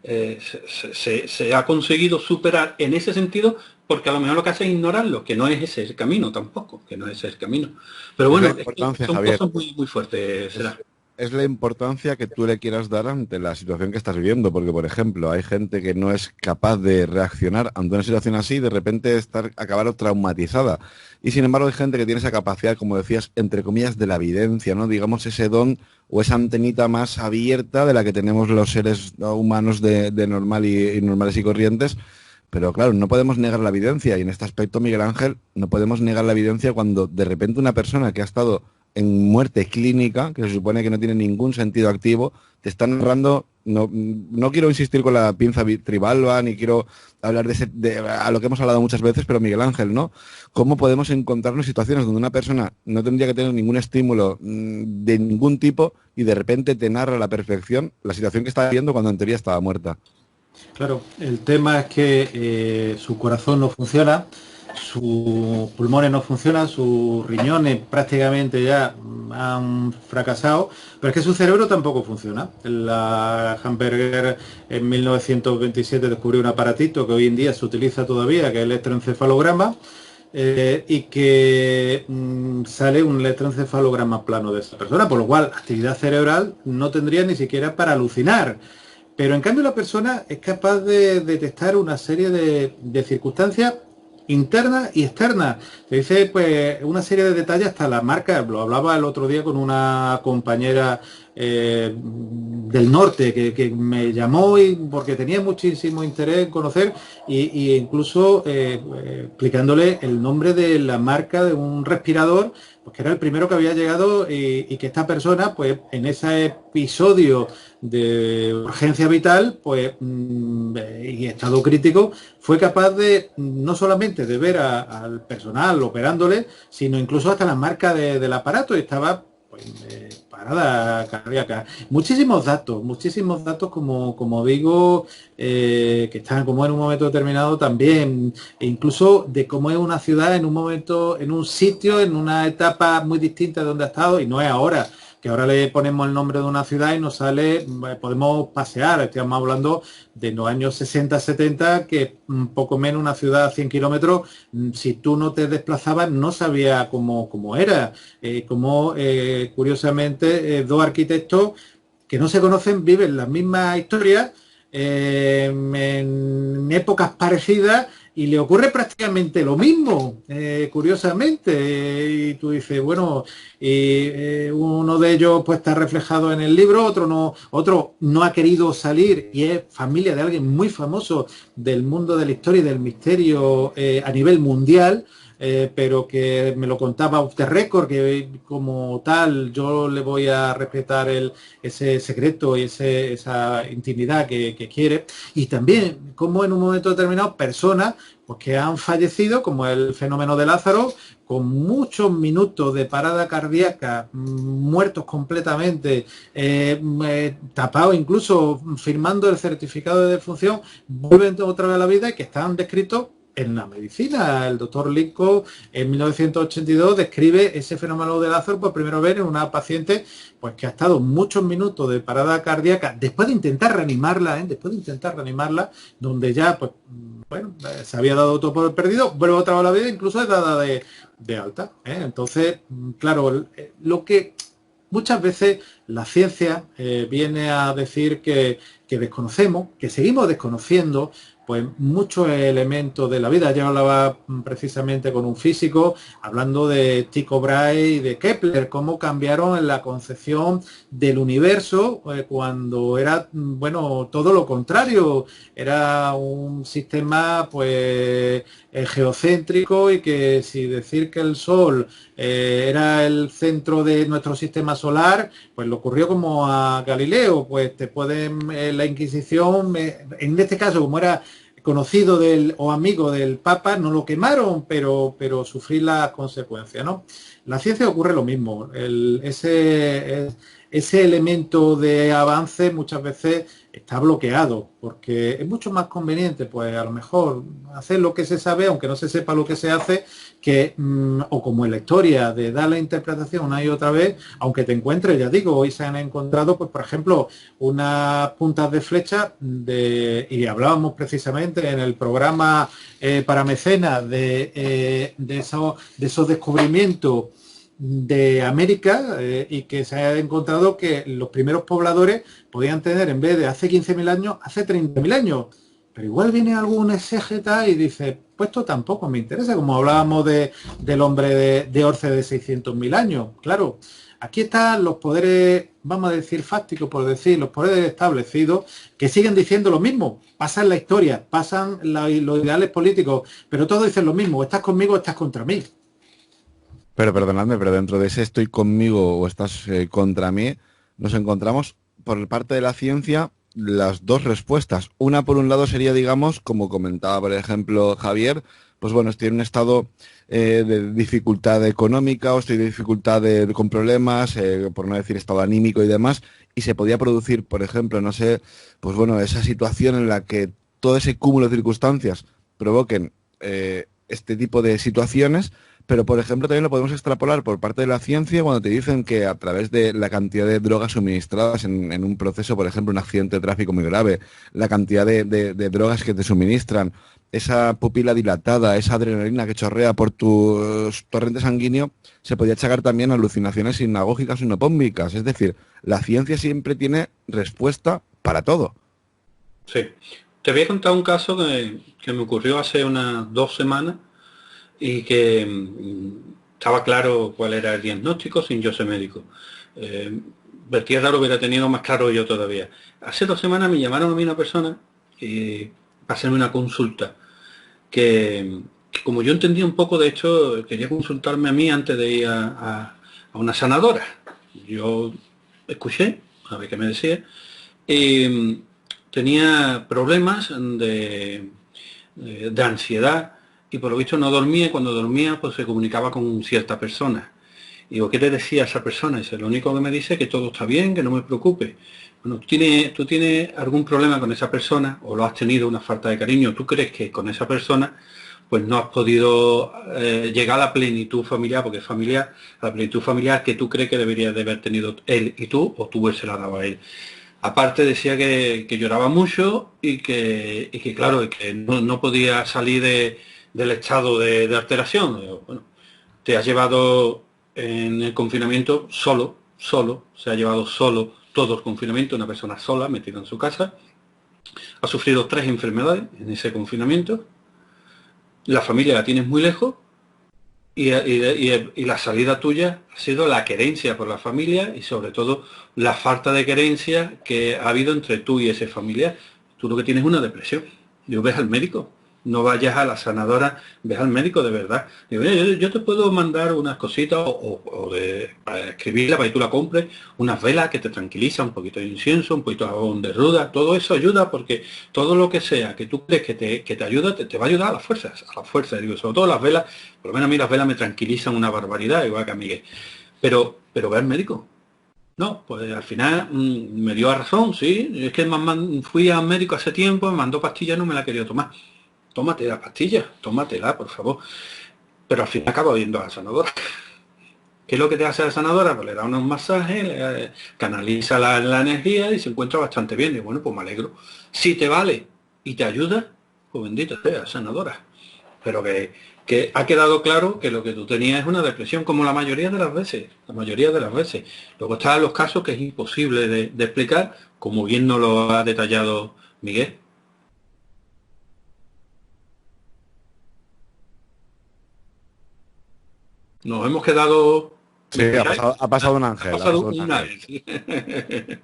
se ha conseguido superar en ese sentido, porque a lo mejor lo que hace es ignorarlo, que no es ese el camino tampoco, que no es ese el camino. Pero Es la bueno, es importancia, que son Javier. cosas muy fuertes, será. Es la importancia que tú le quieras dar ante la situación que estás viviendo, porque, por ejemplo, hay gente que no es capaz de reaccionar ante una situación así y de repente acabar traumatizada. Y sin embargo hay gente que tiene esa capacidad, como decías, entre comillas, de la evidencia, ¿no? Digamos, ese don o esa antenita más abierta de la que tenemos los seres humanos de normal y normales y corrientes. Pero claro, no podemos negar la evidencia y en este aspecto, Miguel Ángel, no podemos negar la evidencia cuando de repente una persona que ha estado en muerte clínica, que se supone que no tiene ningún sentido activo, te está narrando, no quiero insistir con la pinza tribalba, ni quiero hablar a lo que hemos hablado muchas veces, pero Miguel Ángel, ¿no? ¿Cómo podemos encontrarnos situaciones donde una persona no tendría que tener ningún estímulo de ningún tipo y de repente te narra a la perfección la situación que está viviendo cuando en teoría estaba muerta? Claro, el tema es que su corazón no funciona, sus pulmones no funcionan, sus riñones prácticamente ya han fracasado, pero es que su cerebro tampoco funciona. La Hamburger en 1927 descubrió un aparatito que hoy en día se utiliza todavía, que es el electroencefalograma, y que sale un electroencefalograma plano de esa persona, por lo cual actividad cerebral no tendría ni siquiera para alucinar. Pero en cambio la persona es capaz de detectar una serie de circunstancias internas y externas. Se dice pues una serie de detalles, hasta la marca, lo hablaba el otro día con una compañera del norte que me llamó porque tenía muchísimo interés en conocer y incluso explicándole el nombre de la marca de un respirador, pues que era el primero que había llegado y que esta persona pues en ese episodio de urgencia vital pues y estado crítico fue capaz de no solamente de ver al personal operándole, sino incluso hasta la marca del aparato, y estaba pues, parada cardíaca. Muchísimos datos como digo, que están como en un momento determinado también, e incluso de cómo es una ciudad en un momento, en un sitio, en una etapa muy distinta de donde ha estado, y no es ahora, que ahora le ponemos el nombre de una ciudad y nos sale, podemos pasear, estamos hablando de los años 60, 70, que poco menos una ciudad a 100 kilómetros, si tú no te desplazabas no sabía cómo era, curiosamente dos arquitectos que no se conocen viven las mismas historias en épocas parecidas y le ocurre prácticamente lo mismo, curiosamente, y tú dices, bueno, uno de ellos pues está reflejado en el libro, otro no ha querido salir y es familia de alguien muy famoso del mundo de la historia y del misterio a nivel mundial, pero que me lo contaba off the record, que como tal yo le voy a respetar ese secreto y esa intimidad que quiere. Y también como en un momento determinado personas pues, que han fallecido, como el fenómeno de Lázaro, con muchos minutos de parada cardíaca, muertos completamente, tapados, incluso firmando el certificado de defunción, vuelven otra vez a la vida y que están descritos en la medicina. El doctor Lincoln en 1982 describe ese fenómeno de Lázaro por primera vez en una paciente pues que ha estado muchos minutos de parada cardíaca después de intentar reanimarla, donde ya pues bueno, se había dado todo por perdido, vuelve otra vez a la vida, incluso es dada de alta. Entonces, claro, lo que muchas veces la ciencia viene a decir que desconocemos, que seguimos desconociendo, pues muchos elementos de la vida. Yo hablaba precisamente con un físico, hablando de Tycho Brahe y de Kepler, cómo cambiaron en la concepción del universo cuando era, bueno, todo lo contrario. Era un sistema, pues, geocéntrico, y que si decir que el Sol era el centro de nuestro sistema solar, pues le ocurrió como a Galileo, pues te pueden, la Inquisición, en este caso, como era conocido o amigo del Papa, no lo quemaron, pero sufrir las consecuencias, ¿no? La ciencia ocurre lo mismo. Ese elemento de avance muchas veces está bloqueado, porque es mucho más conveniente, pues a lo mejor hacer lo que se sabe, aunque no se sepa lo que se hace, que, o como en la historia, de dar la interpretación una y otra vez, aunque te encuentres, ya digo, hoy se han encontrado, pues por ejemplo, unas puntas de flecha, y hablábamos precisamente en el programa para mecenas de esos descubrimientos de América, y que se ha encontrado que los primeros pobladores podían tener, en vez de hace 15.000 años, hace 30.000 años. Pero igual viene algún exégeta y dice, pues esto tampoco me interesa, como hablábamos del hombre de Orce de 600.000 años. Claro, aquí están los poderes, vamos a decir fácticos, por decir, los poderes establecidos, que siguen diciendo lo mismo. Pasan la historia, pasan los ideales políticos, pero todos dicen lo mismo: estás conmigo o estás contra mí. Pero perdonadme, pero dentro de ese estoy conmigo o estás contra mí, nos encontramos por parte de la ciencia las dos respuestas. Una, por un lado, sería, digamos, como comentaba, por ejemplo, Javier, pues bueno, estoy en un estado de dificultad económica, o estoy de dificultad con problemas, por no decir estado anímico y demás, y se podía producir, por ejemplo, no sé, pues bueno, esa situación en la que todo ese cúmulo de circunstancias provoquen este tipo de situaciones. Pero, por ejemplo, también lo podemos extrapolar por parte de la ciencia cuando te dicen que a través de la cantidad de drogas suministradas en un proceso, por ejemplo, un accidente de tráfico muy grave, la cantidad de drogas que te suministran, esa pupila dilatada, esa adrenalina que chorrea por tu torrente sanguíneo, se podía achacar también a alucinaciones sinagógicas o hipopómbicas. Es decir, la ciencia siempre tiene respuesta para todo. Sí. Te voy a contar un caso que me ocurrió hace unas 2 semanas, y que estaba claro cuál era el diagnóstico sin yo ser médico. Bertierra lo hubiera tenido más claro yo todavía. Hace 2 semanas me llamaron a mí una persona para hacerme una consulta, que como yo entendía un poco, de hecho, quería consultarme a mí antes de ir a una sanadora. Yo escuché, a ver qué me decía, y tenía problemas de ansiedad, y por lo visto no dormía, y cuando dormía pues se comunicaba con cierta persona. Y digo, ¿qué le decía a esa persona? Y dice, lo único que me dice es que todo está bien, que no me preocupe. Bueno, ¿tú tienes algún problema con esa persona, o lo has tenido, una falta de cariño? ¿Tú crees que con esa persona pues no has podido llegar a la plenitud familiar, porque es familiar, a la plenitud familiar que tú crees que deberías de haber tenido él y tú, o tú se la daba a él? Aparte decía que lloraba mucho, y que claro, que no podía salir del estado de alteración. Bueno, te has llevado en el confinamiento solo, se ha llevado solo todo el confinamiento, una persona sola, metida en su casa, ha sufrido 3 enfermedades en ese confinamiento, la familia la tienes muy lejos, y la salida tuya ha sido la querencia por la familia, y sobre todo la falta de querencia que ha habido entre tú y ese familiar. Tú lo que tienes es una depresión. Digo, ves al médico, no vayas a la sanadora, ves al médico de verdad. Digo, yo te puedo mandar unas cositas para escribirla, para que tú la compres, unas velas que te tranquilizan, un poquito de incienso, un poquito de jabón de ruda, todo eso ayuda, porque todo lo que sea que tú crees que te ayuda, te va a ayudar a las fuerzas, Digo, sobre todo las velas, por lo menos a mí las velas me tranquilizan una barbaridad, igual que a Miguel. Pero ve al médico. No, pues al final me dio a razón, sí. Es que fui al médico hace tiempo, me mandó pastillas, no me la quería tomar. tómate la pastilla, tómatela, por favor. Pero al final acaba yendo a la sanadora. ¿Qué es lo que te hace la sanadora? Pues le da unos masajes, canaliza la energía y se encuentra bastante bien. Y bueno, pues me alegro. Si te vale y te ayuda, pues bendito sea, sanadora. Pero que ha quedado claro que lo que tú tenías es una depresión, como la mayoría de las veces. La mayoría de las veces. Luego están los casos que es imposible de explicar, como bien nos lo ha detallado Miguel. Nos hemos quedado... Sí, ha pasado un ángel. Ha pasado un ángel.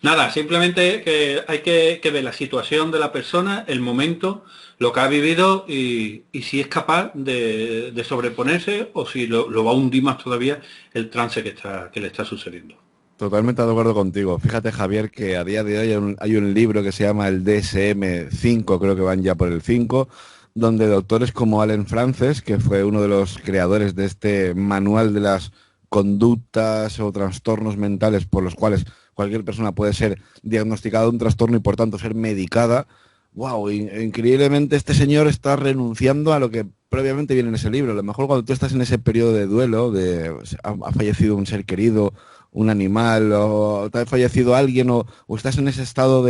Nada, simplemente que hay que ver la situación de la persona, el momento, lo que ha vivido y si es capaz de sobreponerse o si lo va a hundir más todavía el trance que le está sucediendo. Totalmente de acuerdo contigo. Fíjate, Javier, que a día de hoy hay un libro que se llama el DSM-5, creo que van ya por el 5, donde doctores como Allen Frances, que fue uno de los creadores de este manual de las conductas o trastornos mentales por los cuales cualquier persona puede ser diagnosticada de un trastorno y por tanto ser medicada. Wow, increíblemente este señor está renunciando a lo que previamente viene en ese libro. A lo mejor cuando tú estás en ese periodo de duelo, ha fallecido un ser querido, un animal, o te ha fallecido alguien, o estás en ese estado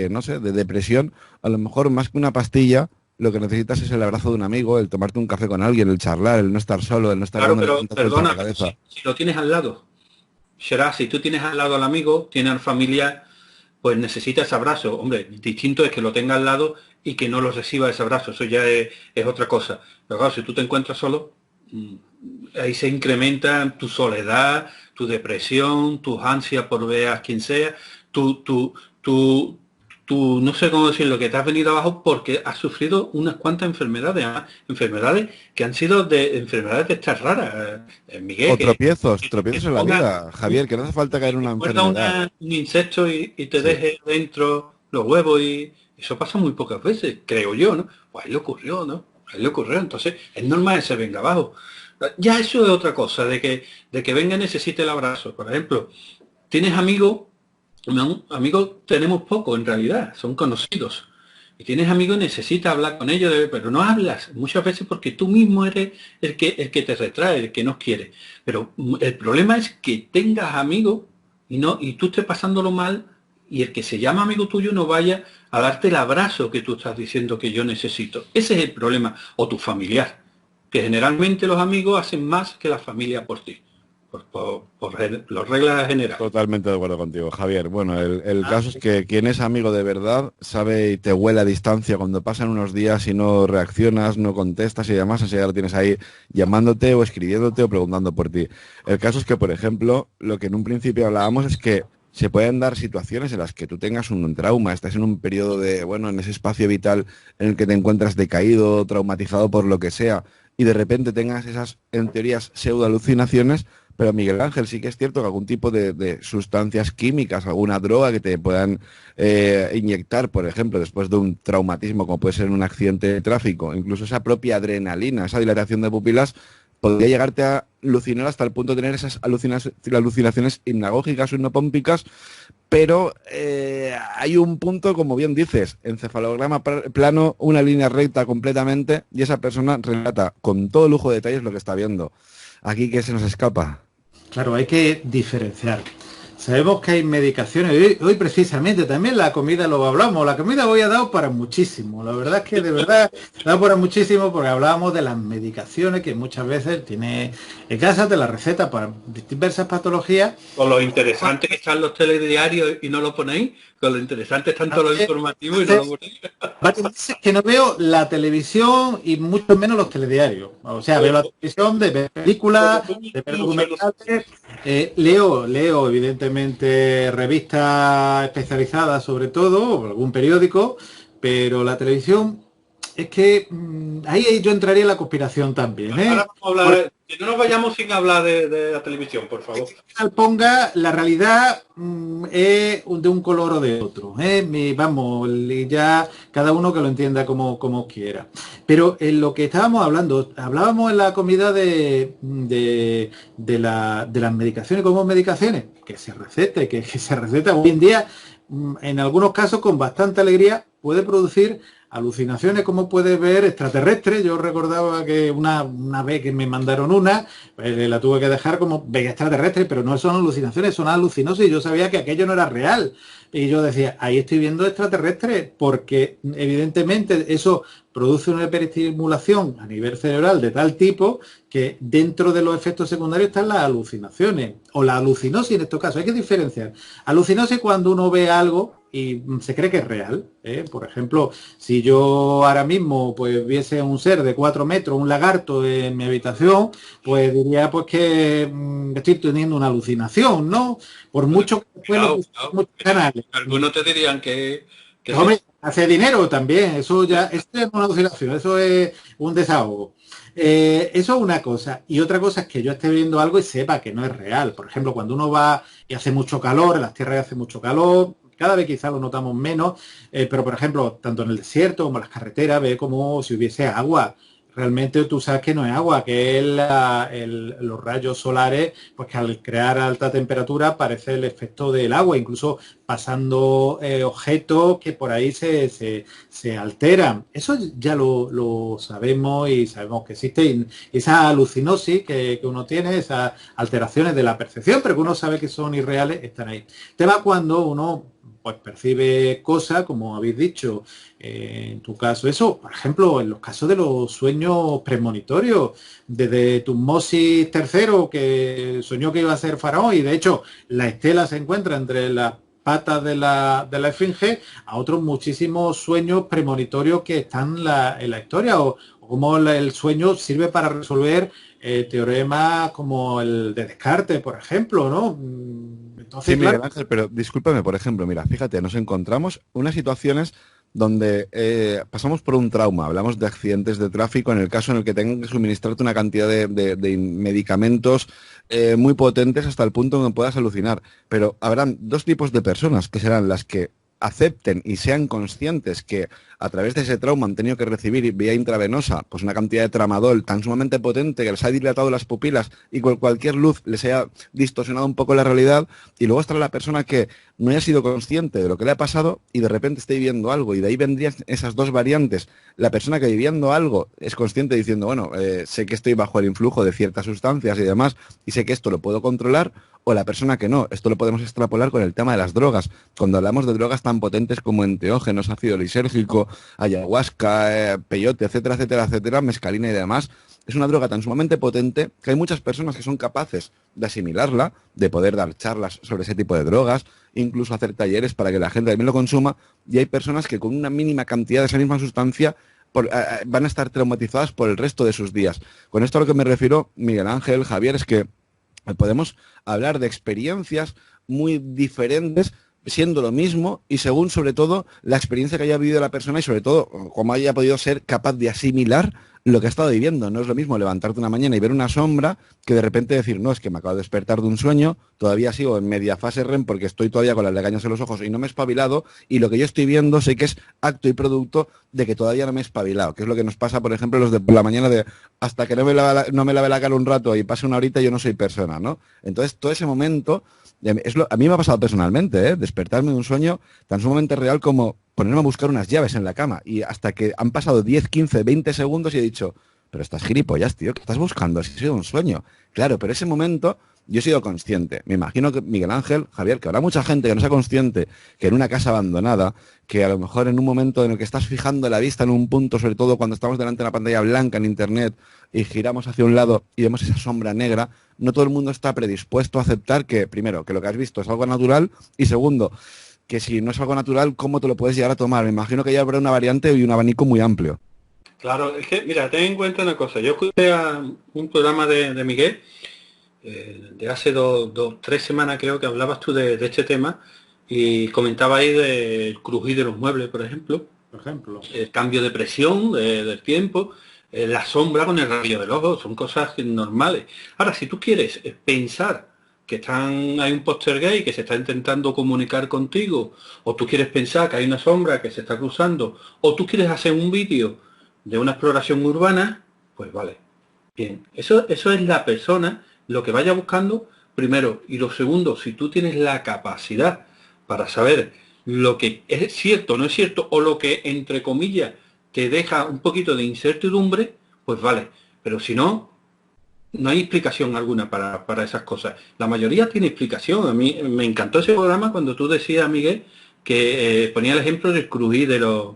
no sé, de depresión, a lo mejor más que una pastilla, lo que necesitas es el abrazo de un amigo, el tomarte un café con alguien, el charlar, el no estar solo, el no estar... Claro, pero perdona, si lo tienes al lado, será, si tú tienes al lado al amigo, tienes al familiar, pues necesita ese abrazo. Hombre, distinto es que lo tenga al lado y que no lo reciba ese abrazo, eso ya es otra cosa. Pero claro, si tú te encuentras solo, ahí se incrementa tu soledad, tu depresión, tus ansias por ver a quien sea, tu no sé cómo decirlo, que te has venido abajo porque has sufrido unas cuantas enfermedades, enfermedades que han sido enfermedades de estas raras, Miguel. O tropiezos en la vida, Javier, que no hace falta caer en una enfermedad. Un insecto y te deje dentro los huevos y eso pasa muy pocas veces, creo yo, ¿no? Pues a él le ocurrió, ¿no? A él le ocurrió, entonces es normal que se venga abajo. Ya eso es otra cosa, de que venga y necesite el abrazo. Por ejemplo, tienes amigos tenemos poco en realidad, son conocidos. Y tienes amigos y necesitas hablar con ellos, pero no hablas muchas veces porque tú mismo eres el que te retrae, el que no quiere. Pero el problema es que tengas amigos y tú estés pasándolo mal y el que se llama amigo tuyo no vaya a darte el abrazo que tú estás diciendo que yo necesito. Ese es el problema. O tu familiar, que generalmente los amigos hacen más que la familia por ti. Por las reglas generales. Totalmente de acuerdo contigo, Javier. Bueno, el caso es que quien es amigo de verdad sabe y te huele a distancia cuando pasan unos días y no reaccionas, no contestas y demás, enseguida lo tienes ahí llamándote o escribiéndote o preguntando por ti. El caso es que, por ejemplo, lo que en un principio hablábamos es que se pueden dar situaciones en las que tú tengas un trauma, estás en un periodo de, bueno, en ese espacio vital en el que te encuentras decaído, traumatizado por lo que sea, y de repente tengas esas, en teorías, pseudoalucinaciones. Pero Miguel Ángel, sí que es cierto que algún tipo de sustancias químicas, alguna droga que te puedan inyectar, por ejemplo, después de un traumatismo, como puede ser un accidente de tráfico, incluso esa propia adrenalina, esa dilatación de pupilas, podría llegarte a alucinar hasta el punto de tener esas alucinaciones hipnagógicas o hipnopómpicas, pero hay un punto, como bien dices, encefalograma plano, una línea recta completamente, y esa persona relata con todo lujo de detalles lo que está viendo. Aquí, ¿qué se nos escapa? Claro, hay que diferenciar. Sabemos que hay medicaciones. Hoy precisamente también la comida lo hablamos. La comida hoy ha dado para muchísimo. La verdad es que de verdad ha dado para muchísimo porque hablábamos de las medicaciones que muchas veces tiene en casa, de la receta para diversas patologías. Con lo interesante que están los telediarios y no lo ponéis, con lo interesante están todos los informativos y no lo ponéis. Varias veces que no veo la televisión y mucho menos los telediarios. O sea, veo la televisión de ver películas, de ver documentales, leo evidentemente revistas especializadas sobre todo, o algún periódico, pero la televisión es que ahí yo entraría en la conspiración también. Ahora vamos a hablar, que no nos vayamos sin hablar de la televisión, por favor. Ponga la realidad es de un color o de otro. Vamos, y ya cada uno que lo entienda como quiera. Pero en lo que estábamos hablábamos en la comida de las medicaciones, como medicaciones, que se receta hoy en día. en algunos casos con bastante alegría, puede producir alucinaciones, como puedes ver, extraterrestres. Yo recordaba que una vez que me mandaron una, pues la tuve que dejar como veía extraterrestre, pero no son alucinaciones, son alucinosis, y yo sabía que aquello no era real. Y yo decía, ahí estoy viendo extraterrestres, porque evidentemente eso produce una hiperestimulación a nivel cerebral de tal tipo que dentro de los efectos secundarios están las alucinaciones, o la alucinosis en estos casos. Hay que diferenciar. Alucinosis cuando uno ve algo y se cree que es real, ¿eh? Por ejemplo, si yo ahora mismo pues viese un ser de 4 metros, un lagarto en mi habitación, pues diría pues que estoy teniendo una alucinación, ¿no? Por mucho que fue lo que muchos canales. Algunos te dirían que sí. Hombre, hace dinero también, eso ya, esto es una alucinación, eso es un desahogo. Eso es una cosa. Y otra cosa es que yo esté viendo algo y sepa que no es real. Por ejemplo, cuando uno va y hace mucho calor, en las tierras hace mucho calor, cada vez quizá lo notamos menos, pero por ejemplo, tanto en el desierto como en las carreteras, ve como si hubiese agua. Realmente tú sabes que no es agua, que es los rayos solares, pues que al crear alta temperatura parece el efecto del agua, incluso pasando objetos que por ahí se alteran. Eso ya lo sabemos y sabemos que existe. Y esa alucinosis que uno tiene, esas alteraciones de la percepción, pero que uno sabe que son irreales, están ahí. El tema cuando uno pues percibe cosas, como habéis dicho, en tu caso, eso, por ejemplo, en los casos de los sueños premonitorios, desde Tutmosis III, que soñó que iba a ser faraón, y de hecho la estela se encuentra entre las patas de la esfinge, a otros muchísimos sueños premonitorios que están en la historia, o cómo el sueño sirve para resolver teoremas como el de Descartes, por ejemplo, ¿no? Entonces, Sí, Miguel claro, Ángel, pero discúlpame, por ejemplo, mira, fíjate, nos encontramos unas situaciones donde pasamos por un trauma, hablamos de accidentes de tráfico, en el caso en el que tengan que suministrarte una cantidad de medicamentos muy potentes hasta el punto en que puedas alucinar. Pero habrán dos tipos de personas, que serán las que acepten y sean conscientes que a través de ese trauma han tenido que recibir vía intravenosa pues una cantidad de tramadol tan sumamente potente que les ha dilatado las pupilas y cualquier luz les haya distorsionado un poco la realidad, y luego estará la persona que no haya sido consciente de lo que le ha pasado y de repente esté viviendo algo, y de ahí vendrían esas dos variantes. La persona que viviendo algo es consciente diciendo, bueno, sé que estoy bajo el influjo de ciertas sustancias y demás y sé que esto lo puedo controlar, o la persona que no. Esto lo podemos extrapolar con el tema de las drogas. Cuando hablamos de drogas tan potentes como enteógenos, ácido lisérgico, ayahuasca, peyote, etcétera, etcétera, etcétera, mescalina y demás, es una droga tan sumamente potente que hay muchas personas que son capaces de asimilarla, de poder dar charlas sobre ese tipo de drogas, incluso hacer talleres para que la gente también lo consuma, y hay personas que con una mínima cantidad de esa misma sustancia van a estar traumatizadas por el resto de sus días. Con esto a lo que me refiero, Miguel Ángel, Javier, es que podemos hablar de experiencias muy diferentes siendo lo mismo, y según sobre todo la experiencia que haya vivido la persona y sobre todo cómo haya podido ser capaz de asimilar lo que ha estado viviendo. No es lo mismo levantarte una mañana y ver una sombra que de repente decir, no, es que me acabo de despertar de un sueño, todavía sigo en media fase REM porque estoy todavía con las legañas en los ojos y no me he espabilado, y lo que yo estoy viendo sé que es acto y producto de que todavía no me he espabilado, que es lo que nos pasa, por ejemplo, los de por la mañana de hasta que no me lave la cara un rato y pase una horita yo no soy persona, ¿no? Entonces todo ese momento a mí me ha pasado personalmente, despertarme de un sueño tan sumamente real como ponerme a buscar unas llaves en la cama, y hasta que han pasado 10, 15, 20 segundos y he dicho, pero estás gilipollas, tío, ¿qué estás buscando? Si ha sido un sueño. Claro, pero ese momento yo he sido consciente. Me imagino que Miguel Ángel, Javier, que habrá mucha gente que no sea consciente que en una casa abandonada, que a lo mejor en un momento en el que estás fijando la vista en un punto, sobre todo cuando estamos delante de una pantalla blanca en internet y giramos hacia un lado y vemos esa sombra negra, no todo el mundo está predispuesto a aceptar que, primero, que lo que has visto es algo natural, y segundo, que si no es algo natural, ¿cómo te lo puedes llegar a tomar? Me imagino que ya habrá una variante y un abanico muy amplio. Claro, es que, mira, ten en cuenta una cosa. Yo escuché a un programa de Miguel, de hace 3 semanas creo, que hablabas tú de este tema, y comentaba ahí del crujir de los muebles, por ejemplo, el cambio de presión del tiempo, la sombra con el rayo del ojo, son cosas normales. Ahora, si tú quieres pensar que hay un poltergeist que se está intentando comunicar contigo, o tú quieres pensar que hay una sombra que se está cruzando, o tú quieres hacer un vídeo de una exploración urbana, pues vale. Bien, eso es la persona lo que vaya buscando primero, y lo segundo, si tú tienes la capacidad para saber lo que es cierto o no es cierto, o lo que, entre comillas, te deja un poquito de incertidumbre, pues vale. Pero si no, no hay explicación alguna para esas cosas. La mayoría tiene explicación. A mí me encantó ese programa cuando tú decías, Miguel, que ponía el ejemplo del crujir de los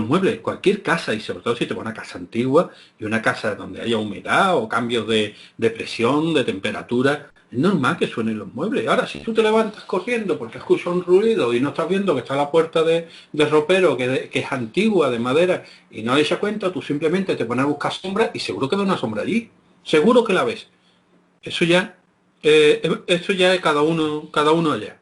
muebles. Cualquier casa, y sobre todo si te pones una casa antigua y una casa donde haya humedad o cambios de presión, de temperatura, es normal que suenen los muebles. Ahora, si tú te levantas corriendo porque escuchas un ruido y no estás viendo que está la puerta de ropero, que es antigua, de madera, y no das cuenta, tú simplemente te pones a buscar sombra y seguro que ve una sombra allí. Seguro que la ves. Eso ya es cada uno allá.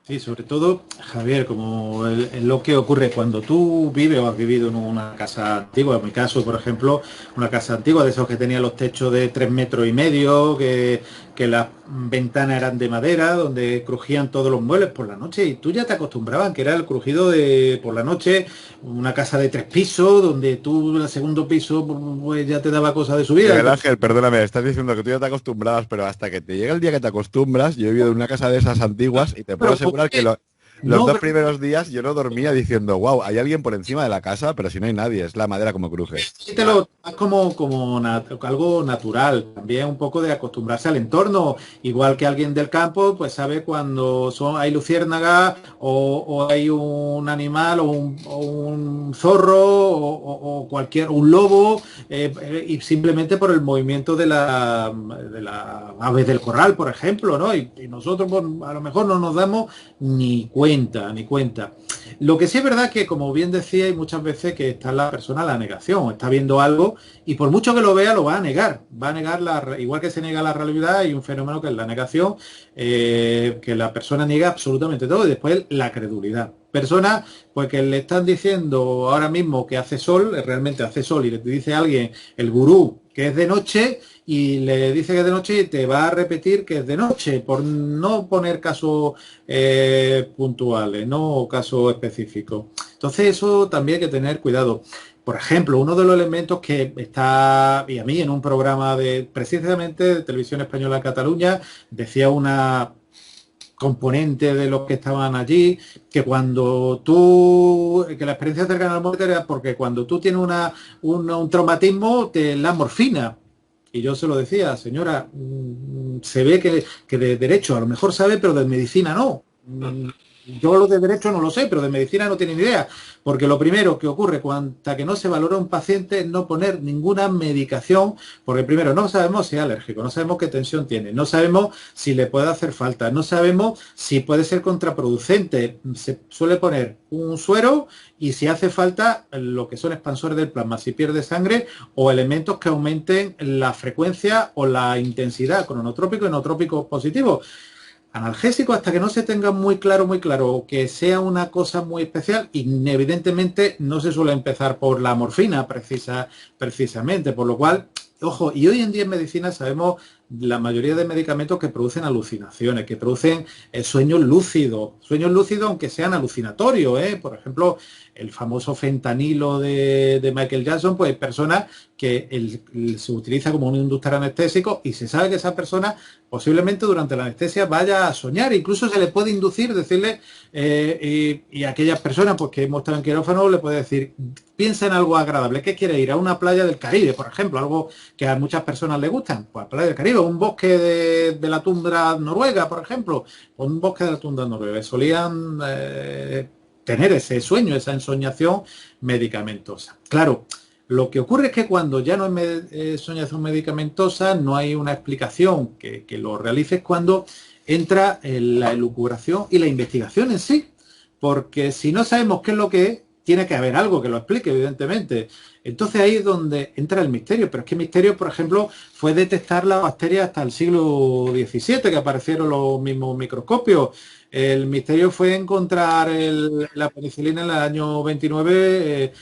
Sí, sobre todo, Javier, como lo que ocurre cuando tú vives o has vivido en una casa antigua, en mi caso, por ejemplo, una casa antigua de esos que tenía los techos de 3,5 metros, que las ventanas eran de madera, donde crujían todos los muebles por la noche, y tú ya te acostumbrabas, que era el crujido de por la noche, una casa de 3 pisos, donde tú en el segundo piso pues ya te daba cosa de subir. Miguel Ángel, perdóname, estás diciendo que tú ya te acostumbrabas, pero hasta que te llega el día que te acostumbras, yo he vivido en una casa de esas antiguas y te puedo asegurar que los No, dos primeros días yo no dormía diciendo, wow, hay alguien por encima de la casa, pero si no hay nadie, es la madera como cruje. sí te lo tomas como algo natural, también un poco de acostumbrarse al entorno, igual que alguien del campo, pues sabe cuando hay luciérnagas o hay un animal o un zorro o cualquier, un lobo, y simplemente por el movimiento de la aves del corral, por ejemplo, ¿no? Y nosotros pues, a lo mejor no nos damos ni cuenta. Lo que sí es verdad que, como bien decía, hay muchas veces que está la persona en la negación, está viendo algo y por mucho que lo vea lo va a negar, igual que se niega la realidad, hay un fenómeno que es la negación, que la persona niega absolutamente todo, y después la credulidad. Personas pues que le están diciendo ahora mismo que hace sol, realmente hace sol, y le dice a alguien, el gurú, que es de noche, y le dice que es de noche y te va a repetir que es de noche, por no poner casos puntuales, no casos específicos. Entonces eso también hay que tener cuidado. Por ejemplo, uno de los elementos que está, y a mí en un programa precisamente de Televisión Española en Cataluña, decía una componente de los que estaban allí, que que la experiencia cercana a la muerte era porque cuando tú tienes un traumatismo, te la morfina. Y yo se lo decía, señora, se ve que de derecho a lo mejor sabe, pero de medicina no. Yo lo de derecho no lo sé, pero de medicina no tiene ni idea. Porque lo primero que ocurre cuando que no se valora un paciente es no poner ninguna medicación, porque primero no sabemos si es alérgico, no sabemos qué tensión tiene, no sabemos si le puede hacer falta, no sabemos si puede ser contraproducente. Se suele poner un suero y si hace falta lo que son expansores del plasma, si pierde sangre o elementos que aumenten la frecuencia o la intensidad, cronotrópico y nootrópico positivo. Analgésico hasta que no se tenga muy claro que sea una cosa muy especial, y evidentemente no se suele empezar por la morfina precisamente, por lo cual, ojo, y hoy en día en medicina sabemos la mayoría de medicamentos que producen alucinaciones, que producen sueños lúcidos aunque sean alucinatorios, por ejemplo, el famoso fentanilo de Michael Jackson, pues hay personas que se utiliza como un inductor anestésico y se sabe que esa persona posiblemente durante la anestesia vaya a soñar, incluso se le puede inducir, decirle, y a aquellas personas pues, que hemos estado en quirófano, le puede decir, piensa en algo agradable, ¿qué quiere ir? A una playa del Caribe, por ejemplo, algo que a muchas personas les gustan, pues a la playa del Caribe, un bosque de la tundra noruega, por ejemplo, un bosque de la tundra noruega, solían tener ese sueño, esa ensoñación medicamentosa. Claro, lo que ocurre es que cuando ya no es soñación medicamentosa, no hay una explicación que lo realices cuando entra en la elucubración y la investigación en sí. Porque si no sabemos qué es lo que es, tiene que haber algo que lo explique, evidentemente. Entonces ahí es donde entra el misterio. Pero es que el misterio, por ejemplo, fue detectar las bacterias hasta el siglo XVII, que aparecieron los mismos microscopios. El misterio fue encontrar la penicilina en el año 29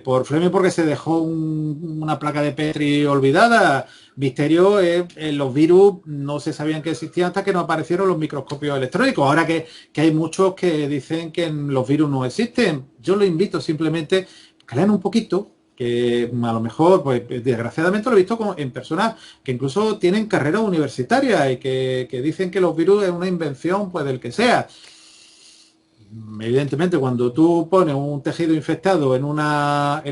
por Fleming, porque se dejó una placa de Petri olvidada. Misterio es los virus no se sabían que existían hasta que no aparecieron los microscopios electrónicos. Ahora que hay muchos que dicen que los virus no existen. Yo los invito simplemente a que lean un poquito, que a lo mejor, pues desgraciadamente lo he visto en personas que incluso tienen carreras universitarias y que dicen que los virus es una invención pues del que sea. evidentemente, cuando tú pones un tejido infectado en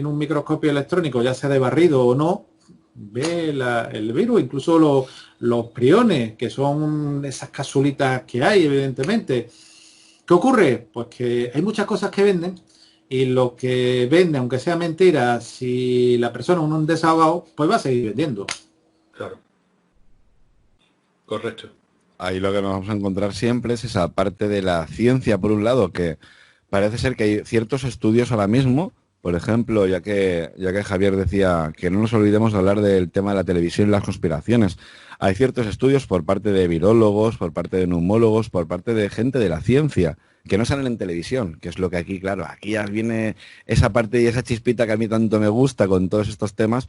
un microscopio electrónico, ya sea de barrido o no, ve el virus, incluso los priones, que son esas capsulitas que hay, evidentemente. ¿Qué ocurre? Pues que hay muchas cosas que venden y lo que vende, aunque sea mentira, si la persona es un desahogado, pues va a seguir vendiendo. Claro. Correcto. Ahí lo que nos vamos a encontrar siempre es esa parte de la ciencia, por un lado, que parece ser que hay ciertos estudios ahora mismo, por ejemplo, ya que Javier decía que no nos olvidemos de hablar del tema de la televisión y las conspiraciones. Hay ciertos estudios por parte de virólogos, por parte de neumólogos, por parte de gente de la ciencia, que no salen en televisión, que es lo que aquí, claro, aquí ya viene esa parte y esa chispita que a mí tanto me gusta con todos estos temas,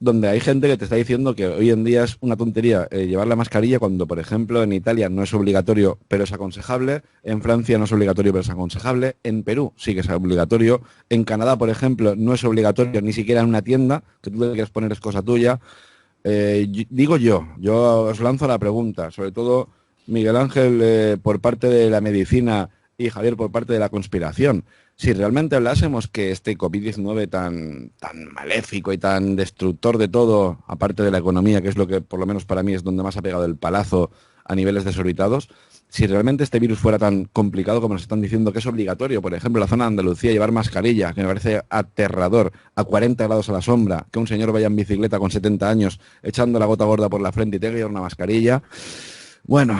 donde hay gente que te está diciendo que hoy en día es una tontería llevar la mascarilla cuando, por ejemplo, en Italia no es obligatorio, pero es aconsejable, en Francia no es obligatorio, pero es aconsejable, en Perú sí que es obligatorio, en Canadá, por ejemplo, no es obligatorio ni siquiera en una tienda, que tú te quieres poner es cosa tuya. Digo yo os lanzo la pregunta, sobre todo Miguel Ángel por parte de la medicina y Javier por parte de la conspiración. Si realmente hablásemos que este COVID-19 tan maléfico y tan destructor de todo, aparte de la economía, que es lo que por lo menos para mí es donde más ha pegado el palazo a niveles desorbitados, si realmente este virus fuera tan complicado como nos están diciendo que es obligatorio, por ejemplo, en la zona de Andalucía llevar mascarilla, que me parece aterrador, a 40 grados a la sombra, que un señor vaya en bicicleta con 70 años echando la gota gorda por la frente y tenga que llevar una mascarilla. Bueno,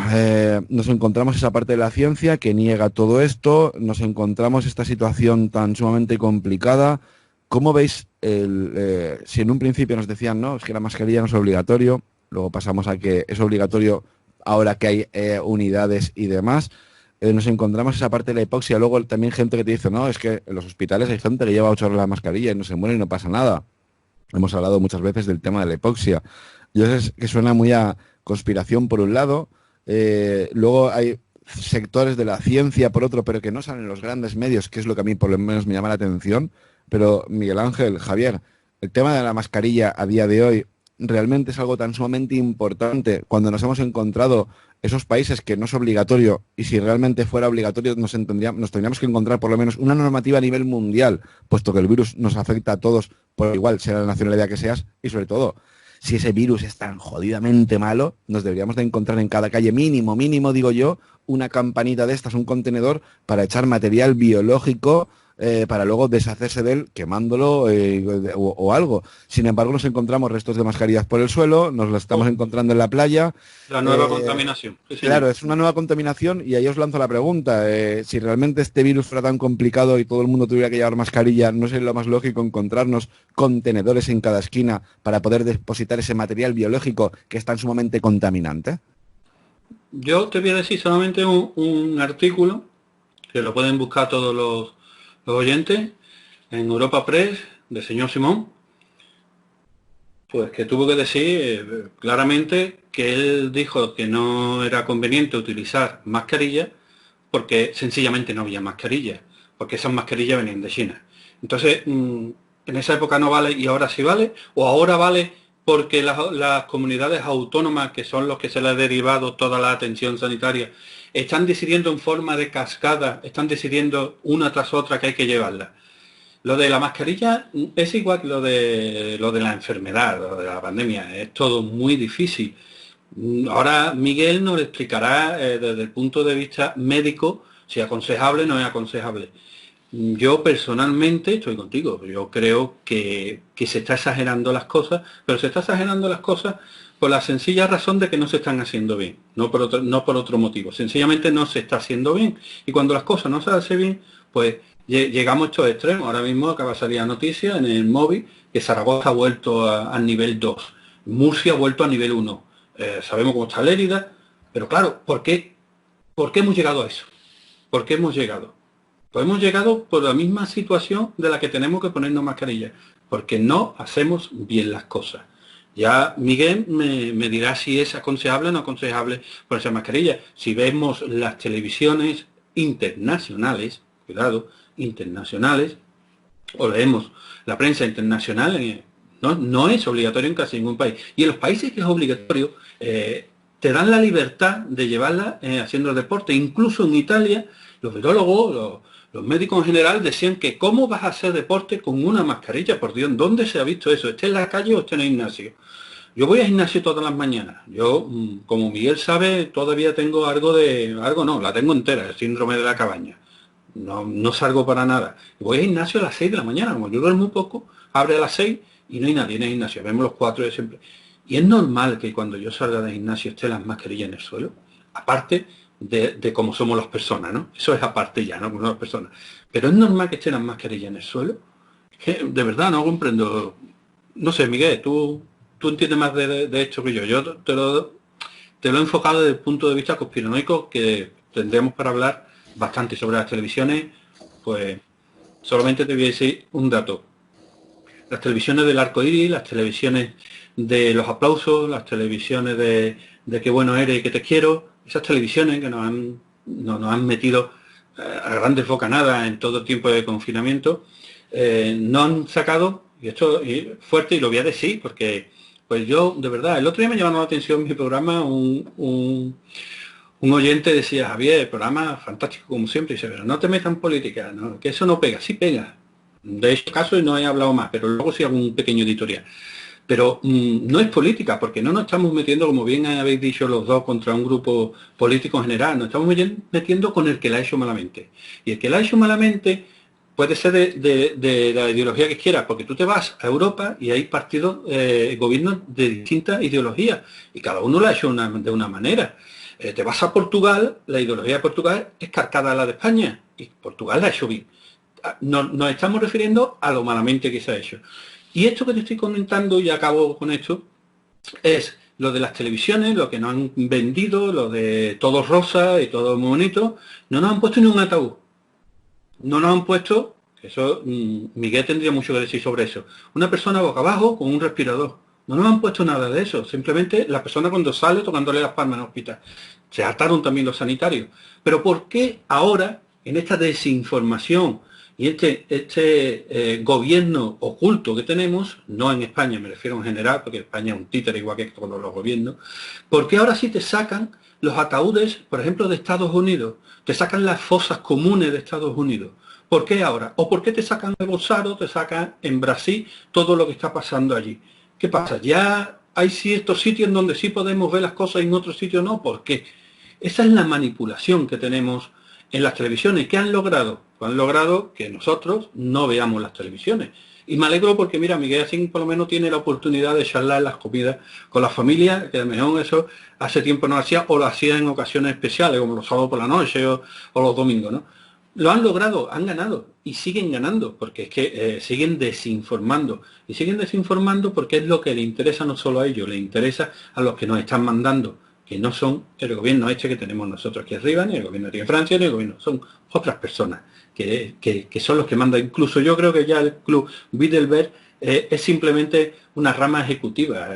nos encontramos esa parte de la ciencia que niega todo esto, nos encontramos esta situación tan sumamente complicada. ¿Cómo veis, si en un principio nos decían, no, es que la mascarilla no es obligatorio, luego pasamos a que es obligatorio ahora que hay unidades y demás, nos encontramos esa parte de la hipoxia, luego también gente que te dice, no, es que en los hospitales hay gente que lleva 8 horas la mascarilla y no se muere y no pasa nada. Hemos hablado muchas veces del tema de la hipoxia. Yo sé que suena muy a conspiración por un lado, luego hay sectores de la ciencia por otro, pero que no salen en los grandes medios, que es lo que a mí por lo menos me llama la atención. Pero Miguel Ángel, Javier, el tema de la mascarilla a día de hoy realmente es algo tan sumamente importante cuando nos hemos encontrado esos países que no es obligatorio, y si realmente fuera obligatorio nos tendríamos que encontrar por lo menos una normativa a nivel mundial, puesto que el virus nos afecta a todos por igual, sea la nacionalidad que seas, y sobre todo, si ese virus es tan jodidamente malo, nos deberíamos de encontrar en cada calle mínimo, digo yo, una campanita de estas, un contenedor para echar material biológico para luego deshacerse de él quemándolo o algo. Sin embargo, nos encontramos restos de mascarillas por el suelo, nos las estamos encontrando en la playa. La nueva contaminación. Sí, claro, es una nueva contaminación y ahí os lanzo la pregunta. Si realmente este virus fuera tan complicado y todo el mundo tuviera que llevar mascarilla, ¿no sería lo más lógico encontrarnos contenedores en cada esquina para poder depositar ese material biológico que es tan sumamente contaminante? Yo te voy a decir solamente un artículo, que lo pueden buscar todos los oyentes, en Europa Press, del señor Simón, pues que tuvo que decir claramente que él dijo que no era conveniente utilizar mascarillas porque sencillamente no había mascarillas, porque esas mascarillas venían de China. Entonces, en esa época no vale y ahora sí vale, o ahora vale porque las comunidades autónomas, que son los que se les ha derivado toda la atención sanitaria, están decidiendo en forma de cascada, están decidiendo una tras otra que hay que llevarla. Lo de la mascarilla es igual que lo de la enfermedad, lo de la pandemia, es todo muy difícil. Ahora Miguel nos explicará desde el punto de vista médico si es aconsejable o no es aconsejable. Yo personalmente estoy contigo, yo creo que se está exagerando las cosas, pero se está exagerando las cosas por la sencilla razón de que no se están haciendo bien, no por otro motivo, sencillamente no se está haciendo bien. Y cuando las cosas no se hacen bien, pues llegamos a estos extremos. Ahora mismo acaba de salir la noticia en el móvil que Zaragoza ha vuelto al nivel 2, Murcia ha vuelto a nivel 1. Sabemos cómo está Lérida, pero claro, ¿por qué hemos llegado a eso? ¿Por qué hemos llegado? Pues hemos llegado por la misma situación de la que tenemos que ponernos mascarilla, porque no hacemos bien las cosas. Ya Miguel me dirá si es aconsejable o no aconsejable ponerse mascarilla. Si vemos las televisiones internacionales, cuidado, internacionales, o leemos la prensa internacional, no es obligatorio en casi ningún país. Y en los países que es obligatorio, te dan la libertad de llevarla haciendo deporte. Incluso en Italia los virólogos, los médicos en general decían que cómo vas a hacer deporte con una mascarilla, por Dios, ¿dónde se ha visto eso? ¿Esté en la calle o esté en el gimnasio? Yo voy al gimnasio todas las mañanas. Yo, como Miguel sabe, todavía tengo la tengo entera, el síndrome de la cabaña. No salgo para nada. Voy al gimnasio a las 6 de la mañana, como yo duermo muy poco, abre a las 6 y no hay nadie en el gimnasio, vemos los 4 de siempre. Y es normal que cuando yo salga del gimnasio estén las mascarillas en el suelo, aparte de cómo somos las personas, ¿no? Eso es aparte ya, ¿no? Como somos las personas. Pero es normal que estén las mascarillas en el suelo. Que de verdad no comprendo. No sé, Miguel, tú entiendes más de esto que yo. Yo te lo he enfocado desde el punto de vista conspiranoico, que tendremos para hablar bastante sobre las televisiones. Pues solamente te voy a decir un dato. Las televisiones del arco iris, las televisiones de los aplausos, las televisiones de qué bueno eres y que te quiero, esas televisiones que nos han metido a grandes bocanadas en todo el tiempo de confinamiento, no han sacado, y esto es fuerte y lo voy a decir, porque pues yo, de verdad, el otro día me llamó la atención en mi programa un oyente decía, Javier, el programa fantástico como siempre, dice, pero no te metas en política, ¿no? Que eso no pega, sí pega. De este caso no he hablado más, pero luego sí hago un pequeño editorial. Pero no es política, porque no nos estamos metiendo, como bien habéis dicho los dos, contra un grupo político en general, nos estamos metiendo con el que la ha hecho malamente. Y el que la ha hecho malamente puede ser de la ideología que quieras, porque tú te vas a Europa y hay partidos, gobiernos de distintas ideologías, y cada uno la ha hecho de una manera. Te vas a Portugal, la ideología de Portugal es calcada a la de España, y Portugal la ha hecho bien. Nos estamos refiriendo a lo malamente que se ha hecho. Y esto que te estoy comentando, y acabo con esto, es lo de las televisiones, lo que nos han vendido, lo de todo rosa y todo muy bonito. No nos han puesto ni un ataúd. No nos han puesto, eso Miguel tendría mucho que decir sobre eso, una persona boca abajo con un respirador. No nos han puesto nada de eso. Simplemente la persona cuando sale tocándole las palmas en el hospital. Se hartaron también los sanitarios. Pero ¿por qué ahora, en esta desinformación y este gobierno oculto que tenemos, no en España, me refiero en general, porque España es un títere igual que todos los gobiernos, ¿por qué ahora sí te sacan los ataúdes, por ejemplo, de Estados Unidos? Te sacan las fosas comunes de Estados Unidos. ¿Por qué ahora? ¿O por qué te sacan de Bolsaro, te sacan en Brasil todo lo que está pasando allí? ¿Qué pasa? ¿Ya hay ciertos sitios en donde sí podemos ver las cosas y en otros sitios no? ¿Por qué? Esa es la manipulación que tenemos en las televisiones. ¿Qué han logrado? Pues han logrado que nosotros no veamos las televisiones. Y me alegro porque, mira, Miguel así por lo menos tiene la oportunidad de charlar en las comidas con la familia, que a lo mejor eso hace tiempo no lo hacía, o lo hacía en ocasiones especiales, como los sábados por la noche o los domingos, ¿no? Lo han logrado, han ganado y siguen ganando, porque es que siguen desinformando. Y siguen desinformando porque es lo que le interesa no solo a ellos, le interesa a los que nos están mandando, que no son el gobierno este que tenemos nosotros aquí arriba, ni el gobierno de Francia, ni el gobierno, son otras personas que son los que mandan. Incluso yo creo que ya el club Bilderberg es simplemente una rama ejecutiva,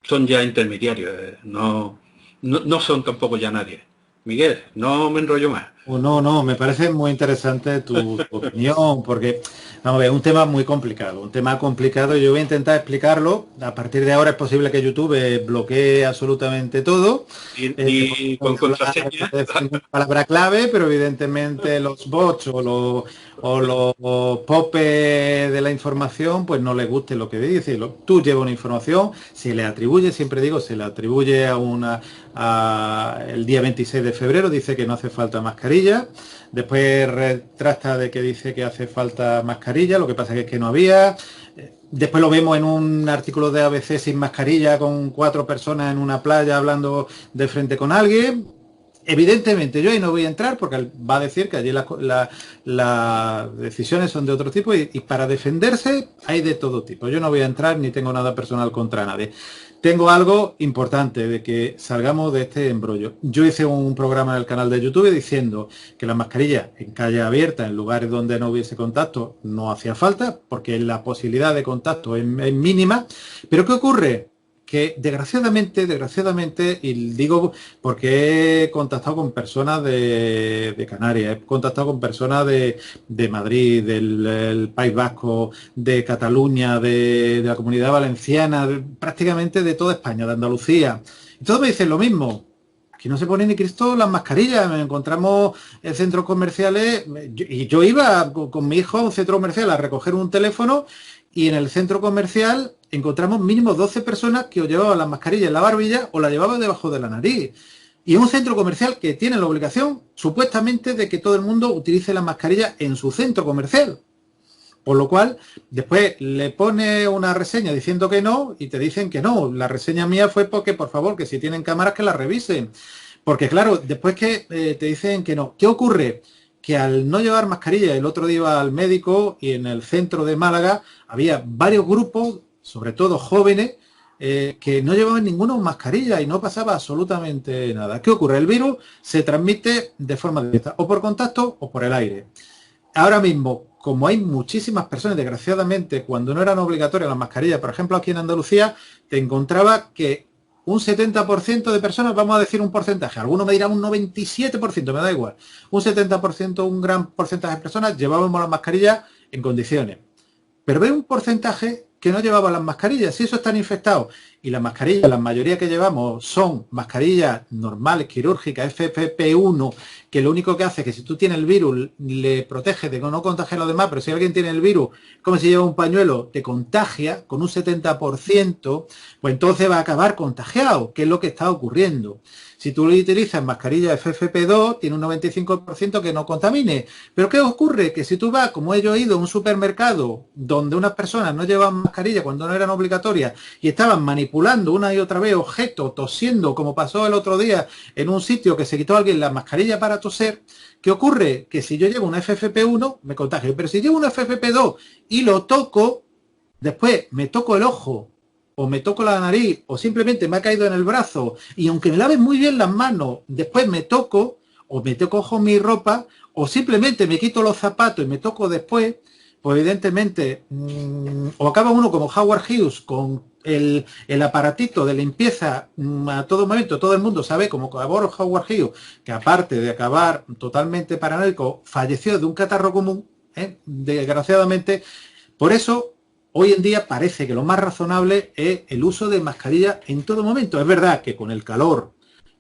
son ya intermediarios, no son tampoco ya nadie. Miguel, no me enrollo más. No, me parece muy interesante tu opinión, porque vamos a ver, es un tema muy complicado, y yo voy a intentar explicarlo. A partir de ahora es posible que YouTube bloquee absolutamente todo. Y con contraseña. Palabra clave, pero evidentemente los bots o los popes de la información, pues no les guste lo que dice. Tú llevas una información, se le atribuye, siempre digo, se le atribuye el día 26 de febrero, dice que no hace falta mascarilla. Después retracta de que dice que hace falta mascarilla, lo que pasa es que no había. Después lo vemos en un artículo de ABC sin mascarilla, con 4 personas en una playa hablando de frente con alguien. Evidentemente yo ahí no voy a entrar porque va a decir que allí las decisiones son de otro tipo y para defenderse hay de todo tipo. Yo no voy a entrar ni tengo nada personal contra nadie. Tengo algo importante de que salgamos de este embrollo. Yo hice un programa en el canal de YouTube diciendo que las mascarillas en calle abierta, en lugares donde no hubiese contacto, no hacía falta, porque la posibilidad de contacto es mínima. Pero ¿qué ocurre? Que desgraciadamente, y digo porque he contactado con personas de Canarias, he contactado con personas de Madrid, del País Vasco, de Cataluña, de la Comunidad Valenciana, prácticamente de toda España, de Andalucía. Y todos me dicen lo mismo. aquí no se pone ni Cristo las mascarillas. Me encontramos en centros comerciales, y yo iba con mi hijo a un centro comercial a recoger un teléfono, y en el centro comercial encontramos mínimo 12 personas que o llevaban las mascarillas en la barbilla o la llevaban debajo de la nariz. Y es un centro comercial que tiene la obligación, supuestamente, de que todo el mundo utilice la mascarilla en su centro comercial. Por lo cual, después le pone una reseña diciendo que no y te dicen que no. La reseña mía fue porque, por favor, que si tienen cámaras que las revisen. Porque, claro, después que te dicen que no. ¿Qué ocurre? Que al no llevar mascarilla, el otro día iba al médico y en el centro de Málaga había varios grupos, sobre todo jóvenes, que no llevaban ninguna mascarilla y no pasaba absolutamente nada. ¿Qué ocurre? El virus se transmite de forma directa, o por contacto o por el aire. Ahora mismo, como hay muchísimas personas, desgraciadamente, cuando no eran obligatorias las mascarillas, por ejemplo, aquí en Andalucía, te encontraba que un 70% de personas, vamos a decir un porcentaje, algunos me dirán un 97%, me da igual, un 70%, un gran porcentaje de personas llevábamos las mascarillas en condiciones. Pero veo un porcentaje que no llevaban las mascarillas, si eso están infectados, y las mascarillas, la mayoría que llevamos son mascarillas normales, quirúrgicas, FFP1, que lo único que hace es que si tú tienes el virus, le protege de que no contagie a los demás, pero si alguien tiene el virus, como si lleva un pañuelo, te contagia con un 70%, pues entonces va a acabar contagiado, que es lo que está ocurriendo. Si tú utilizas mascarilla FFP2, tiene un 95% que no contamine. Pero ¿qué ocurre? Que si tú vas, como yo he ido a un supermercado donde unas personas no llevaban mascarilla cuando no eran obligatorias y estaban manipulando una y otra vez objetos, tosiendo, como pasó el otro día en un sitio que se quitó a alguien la mascarilla para toser, ¿qué ocurre? Que si yo llevo una FFP1, me contagio. Pero si llevo una FFP2 y lo toco, después me toco el ojo, o me toco la nariz, o simplemente me ha caído en el brazo, y aunque me lave muy bien las manos, después me toco, o me cojo mi ropa, o simplemente me quito los zapatos y me toco después, pues evidentemente, o acaba uno como Howard Hughes con el aparatito de limpieza a todo momento, todo el mundo sabe como acabó Howard Hughes, que aparte de acabar totalmente paranoico, falleció de un catarro común, desgraciadamente. Por eso, hoy en día parece que lo más razonable es el uso de mascarilla en todo momento. Es verdad que con el calor,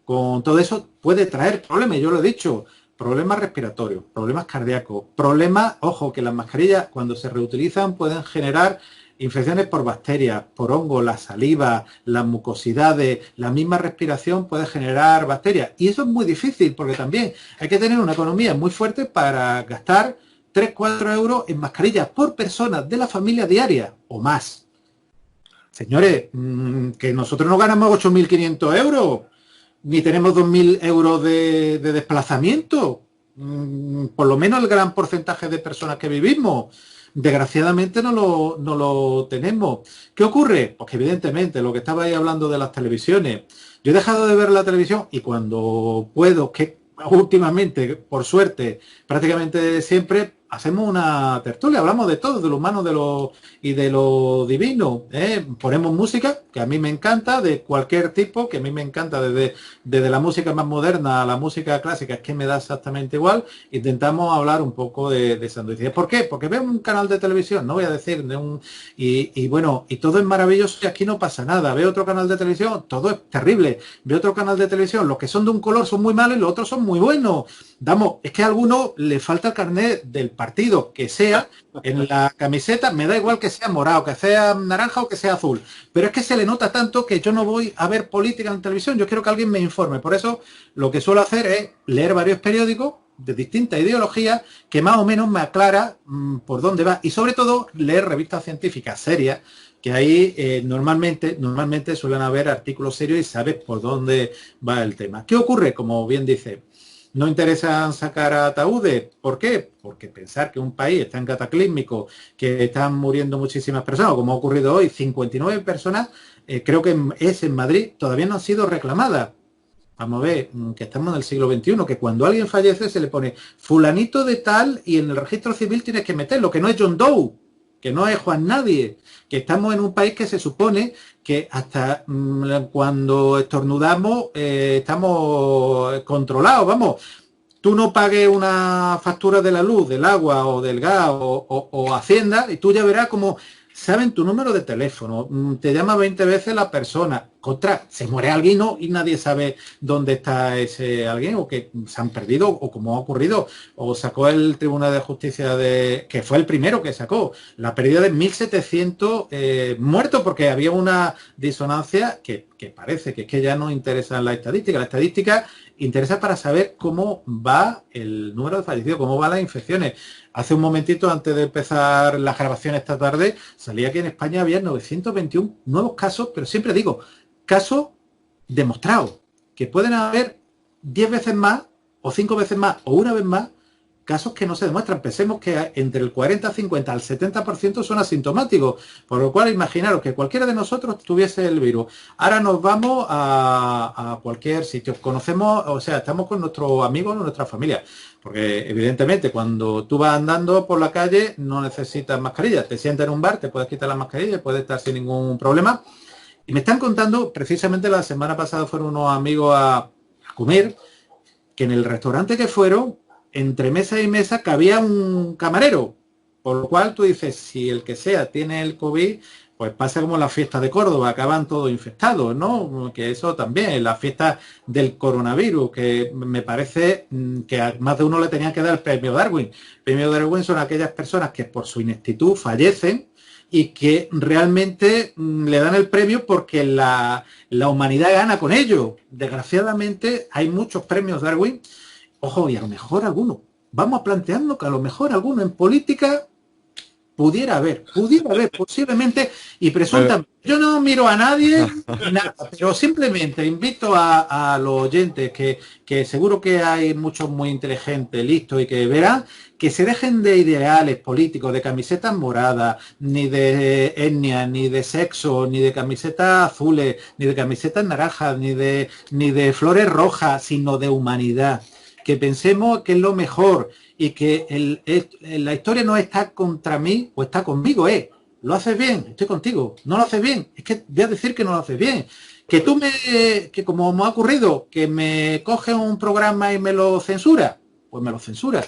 con todo eso, puede traer problemas, yo lo he dicho, problemas respiratorios, problemas cardíacos, problemas, ojo, que las mascarillas cuando se reutilizan pueden generar infecciones por bacterias, por hongos, la saliva, las mucosidades, la misma respiración puede generar bacterias. Y eso es muy difícil porque también hay que tener una economía muy fuerte para gastar 3-4 euros en mascarillas por persona de la familia diaria o más. Señores, que nosotros no ganamos 8.500 euros, ni tenemos 2.000 euros de desplazamiento, por lo menos el gran porcentaje de personas que vivimos. Desgraciadamente no lo tenemos. ¿Qué ocurre? Pues que evidentemente lo que estaba ahí hablando de las televisiones, yo he dejado de ver la televisión y cuando puedo, que últimamente, por suerte, prácticamente siempre hacemos una tertulia, hablamos de todo, de lo humano y de lo divino, ponemos música, que a mí me encanta, de cualquier tipo, que a mí me encanta, desde la música más moderna a la música clásica, es que me da exactamente igual, intentamos hablar un poco de sanduiches. ¿Por qué? Porque veo un canal de televisión, no voy a decir, y bueno, y todo es maravilloso y aquí no pasa nada, veo otro canal de televisión, todo es terrible, veo otro canal de televisión, los que son de un color son muy malos y los otros son muy buenos. Es que a alguno le falta el carnet del partido que sea en la camiseta, me da igual que sea morado, que sea naranja o que sea azul, pero es que se le nota tanto que yo no voy a ver política en televisión, yo quiero que alguien me informe. Por eso lo que suelo hacer es leer varios periódicos de distintas ideologías que más o menos me aclara por dónde va, y sobre todo leer revistas científicas serias, que ahí normalmente suelen haber artículos serios y sabes por dónde va el tema. ¿Qué ocurre? Como bien dice, no interesan sacar ataúdes. ¿Por qué? Porque pensar que un país está en cataclísmico, que están muriendo muchísimas personas, como ha ocurrido hoy, 59 personas, creo que es en Madrid, todavía no han sido reclamadas. Vamos a ver, que estamos en el siglo XXI, que cuando alguien fallece se le pone fulanito de tal y en el registro civil tienes que meterlo, que no es John Doe, que no es Juan Nadie, que estamos en un país que se supone que hasta cuando estornudamos estamos controlados, vamos. Tú no pagues una factura de la luz, del agua o del gas o Hacienda y tú ya verás como saben tu número de teléfono, te llama 20 veces la persona. Contra, se muere alguien, ¿no? Y nadie sabe dónde está ese alguien, o que se han perdido, o como ha ocurrido, o sacó el Tribunal de Justicia, que fue el primero que sacó, la pérdida de 1.700 muertos, porque había una disonancia que parece que es que ya no interesa la estadística. La estadística interesa para saber cómo va el número de fallecidos, cómo van las infecciones. Hace un momentito, antes de empezar las grabaciones esta tarde, salía que en España había 921 nuevos casos, pero siempre digo, casos demostrados, que pueden haber 10 veces más, o 5 veces más, o una vez más, casos que no se demuestran. Pensemos que entre el 40, 50 al 70% son asintomáticos, por lo cual imaginaros que cualquiera de nosotros tuviese el virus. Ahora nos vamos a cualquier sitio, conocemos, o sea, estamos con nuestros amigos, nuestra familia, porque evidentemente cuando tú vas andando por la calle no necesitas mascarilla, te sientas en un bar, te puedes quitar la mascarilla y puedes estar sin ningún problema. Y me están contando, precisamente la semana pasada fueron unos amigos a comer, que en el restaurante que fueron, entre mesa y mesa cabía un camarero, por lo cual tú dices, si el que sea tiene el COVID, pues pasa como las fiestas de Córdoba, acaban todos infectados, ¿no? Que eso también, la fiesta del coronavirus, que me parece que a más de uno le tenían que dar el premio Darwin. El premio Darwin son aquellas personas que por su ineptitud fallecen y que realmente le dan el premio porque la humanidad gana con ello. Desgraciadamente hay muchos premios Darwin. Ojo, y a lo mejor alguno, vamos planteando que a lo mejor alguno en política pudiera haber posiblemente y presuntamente. Yo no miro a nadie, nada, pero simplemente invito a los oyentes que seguro que hay muchos muy inteligentes, listos y que verán, que se dejen de ideales políticos, de camisetas moradas, ni de etnia, ni de sexo, ni de camisetas azules, ni de camisetas naranjas, ni de flores rojas, sino de humanidad. Que pensemos que es lo mejor y que la historia no está contra mí o está conmigo, lo haces bien, estoy contigo, no lo haces bien, es que voy a decir que no lo haces bien, que como me ha ocurrido, que me coge un programa y me lo censura, pues me lo censura,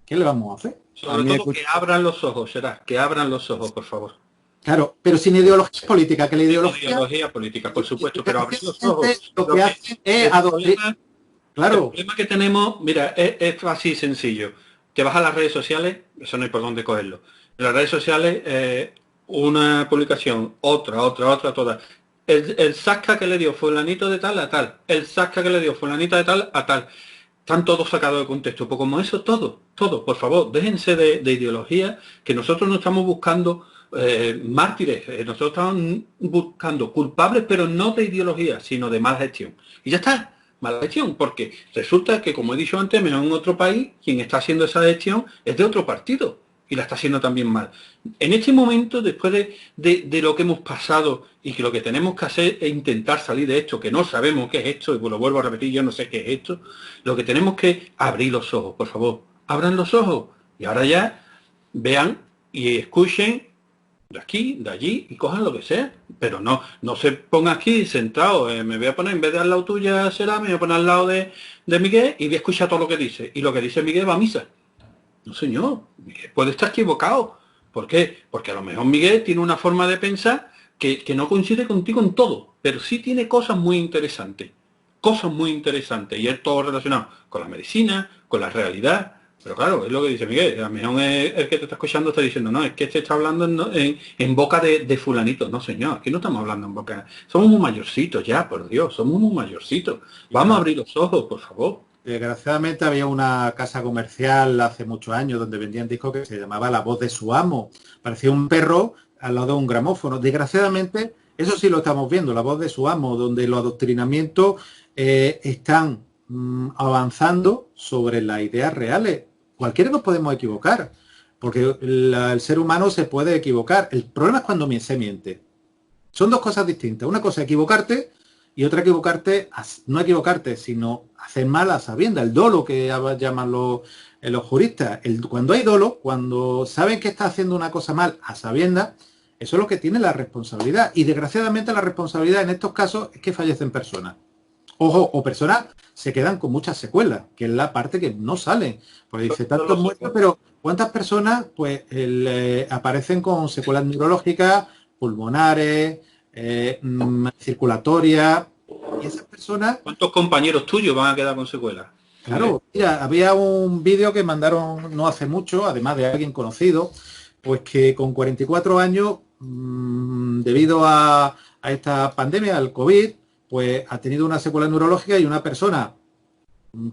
¿qué le vamos a hacer? Sobre todo que abran los ojos, que abran los ojos, por favor. Claro, pero sin ideología política, que la ideología política, por supuesto, pero abrir los ojos. Lo que hacen es adoptar. Claro. El problema que tenemos, mira, es así sencillo. Te vas a las redes sociales, eso no hay por dónde cogerlo. En las redes sociales, una publicación, otra, todas. El zasca que le dio fulanito de tal a tal. El zasca que le dio fulanita de tal a tal. Están todos sacados de contexto. Pues como eso, todo, por favor, déjense de ideología, que nosotros no estamos buscando mártires, nosotros estamos buscando culpables, pero no de ideología, sino de mala gestión. Y ya está. Mala gestión, porque resulta que, como he dicho antes, menos en otro país, quien está haciendo esa gestión es de otro partido y la está haciendo también mal. En este momento, después de lo que hemos pasado y que lo que tenemos que hacer es intentar salir de esto, que no sabemos qué es esto, y lo vuelvo a repetir, yo no sé qué es esto, lo que tenemos que abrir los ojos, por favor, abran los ojos y ahora ya vean y escuchen de aquí, de allí, y cojan lo que sea, pero no se ponga aquí sentado, me voy a poner, en vez de al lado tuya será, me voy a poner al lado de Miguel y voy a escuchar todo lo que dice, y lo que dice Miguel va a misa. No señor, Miguel puede estar equivocado. ¿Por qué? Porque a lo mejor Miguel tiene una forma de pensar que no coincide contigo en todo, pero sí tiene cosas muy interesantes, y es todo relacionado con la medicina, con la realidad. Pero claro, es lo que dice Miguel, a lo mejor el que te está escuchando está diciendo, no, es que este está hablando en boca de fulanito. No, señor, aquí no estamos hablando en boca. Somos muy mayorcitos ya, por Dios, somos muy mayorcitos. Vamos a abrir los ojos, por favor. Desgraciadamente había una casa comercial hace muchos años donde vendían discos que se llamaba La Voz de su Amo. Parecía un perro al lado de un gramófono. Desgraciadamente, eso sí lo estamos viendo, La Voz de su Amo, donde los adoctrinamientos están avanzando sobre las ideas reales. Cualquiera nos podemos equivocar, porque el ser humano se puede equivocar. El problema es cuando se miente. Son dos cosas distintas. Una cosa es equivocarte y otra no equivocarte, sino hacer mal a sabiendas. El dolo que llaman los juristas. Cuando hay dolo, cuando saben que está haciendo una cosa mal a sabiendas, eso es lo que tiene la responsabilidad. Y desgraciadamente la responsabilidad en estos casos es que fallecen personas. Ojo, o personas se quedan con muchas secuelas, que es la parte que no salen. Porque dice, tantos muertos, pero ¿cuántas personas pues aparecen con secuelas neurológicas, pulmonares, circulatoria. Y esas personas... ¿Cuántos compañeros tuyos van a quedar con secuelas? Claro, mira, había un vídeo que mandaron no hace mucho, además de alguien conocido, pues que con 44 años, debido a esta pandemia, al COVID, pues ha tenido una secuela neurológica y una persona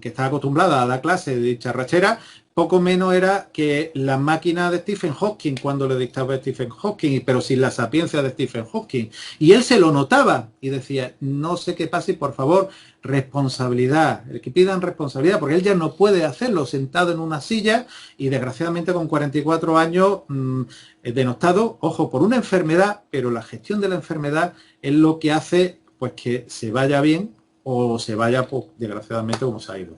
que está acostumbrada a dar clases de dicharrachera, poco menos era que la máquina de Stephen Hawking cuando le dictaba a Stephen Hawking, pero sin la sapiencia de Stephen Hawking. Y él se lo notaba y decía, no sé qué pase, por favor, responsabilidad, que pidan responsabilidad, porque él ya no puede hacerlo sentado en una silla y desgraciadamente con 44 años denostado, ojo, por una enfermedad, pero la gestión de la enfermedad es lo que hace pues que se vaya bien o se vaya, pues, desgraciadamente, como se ha ido.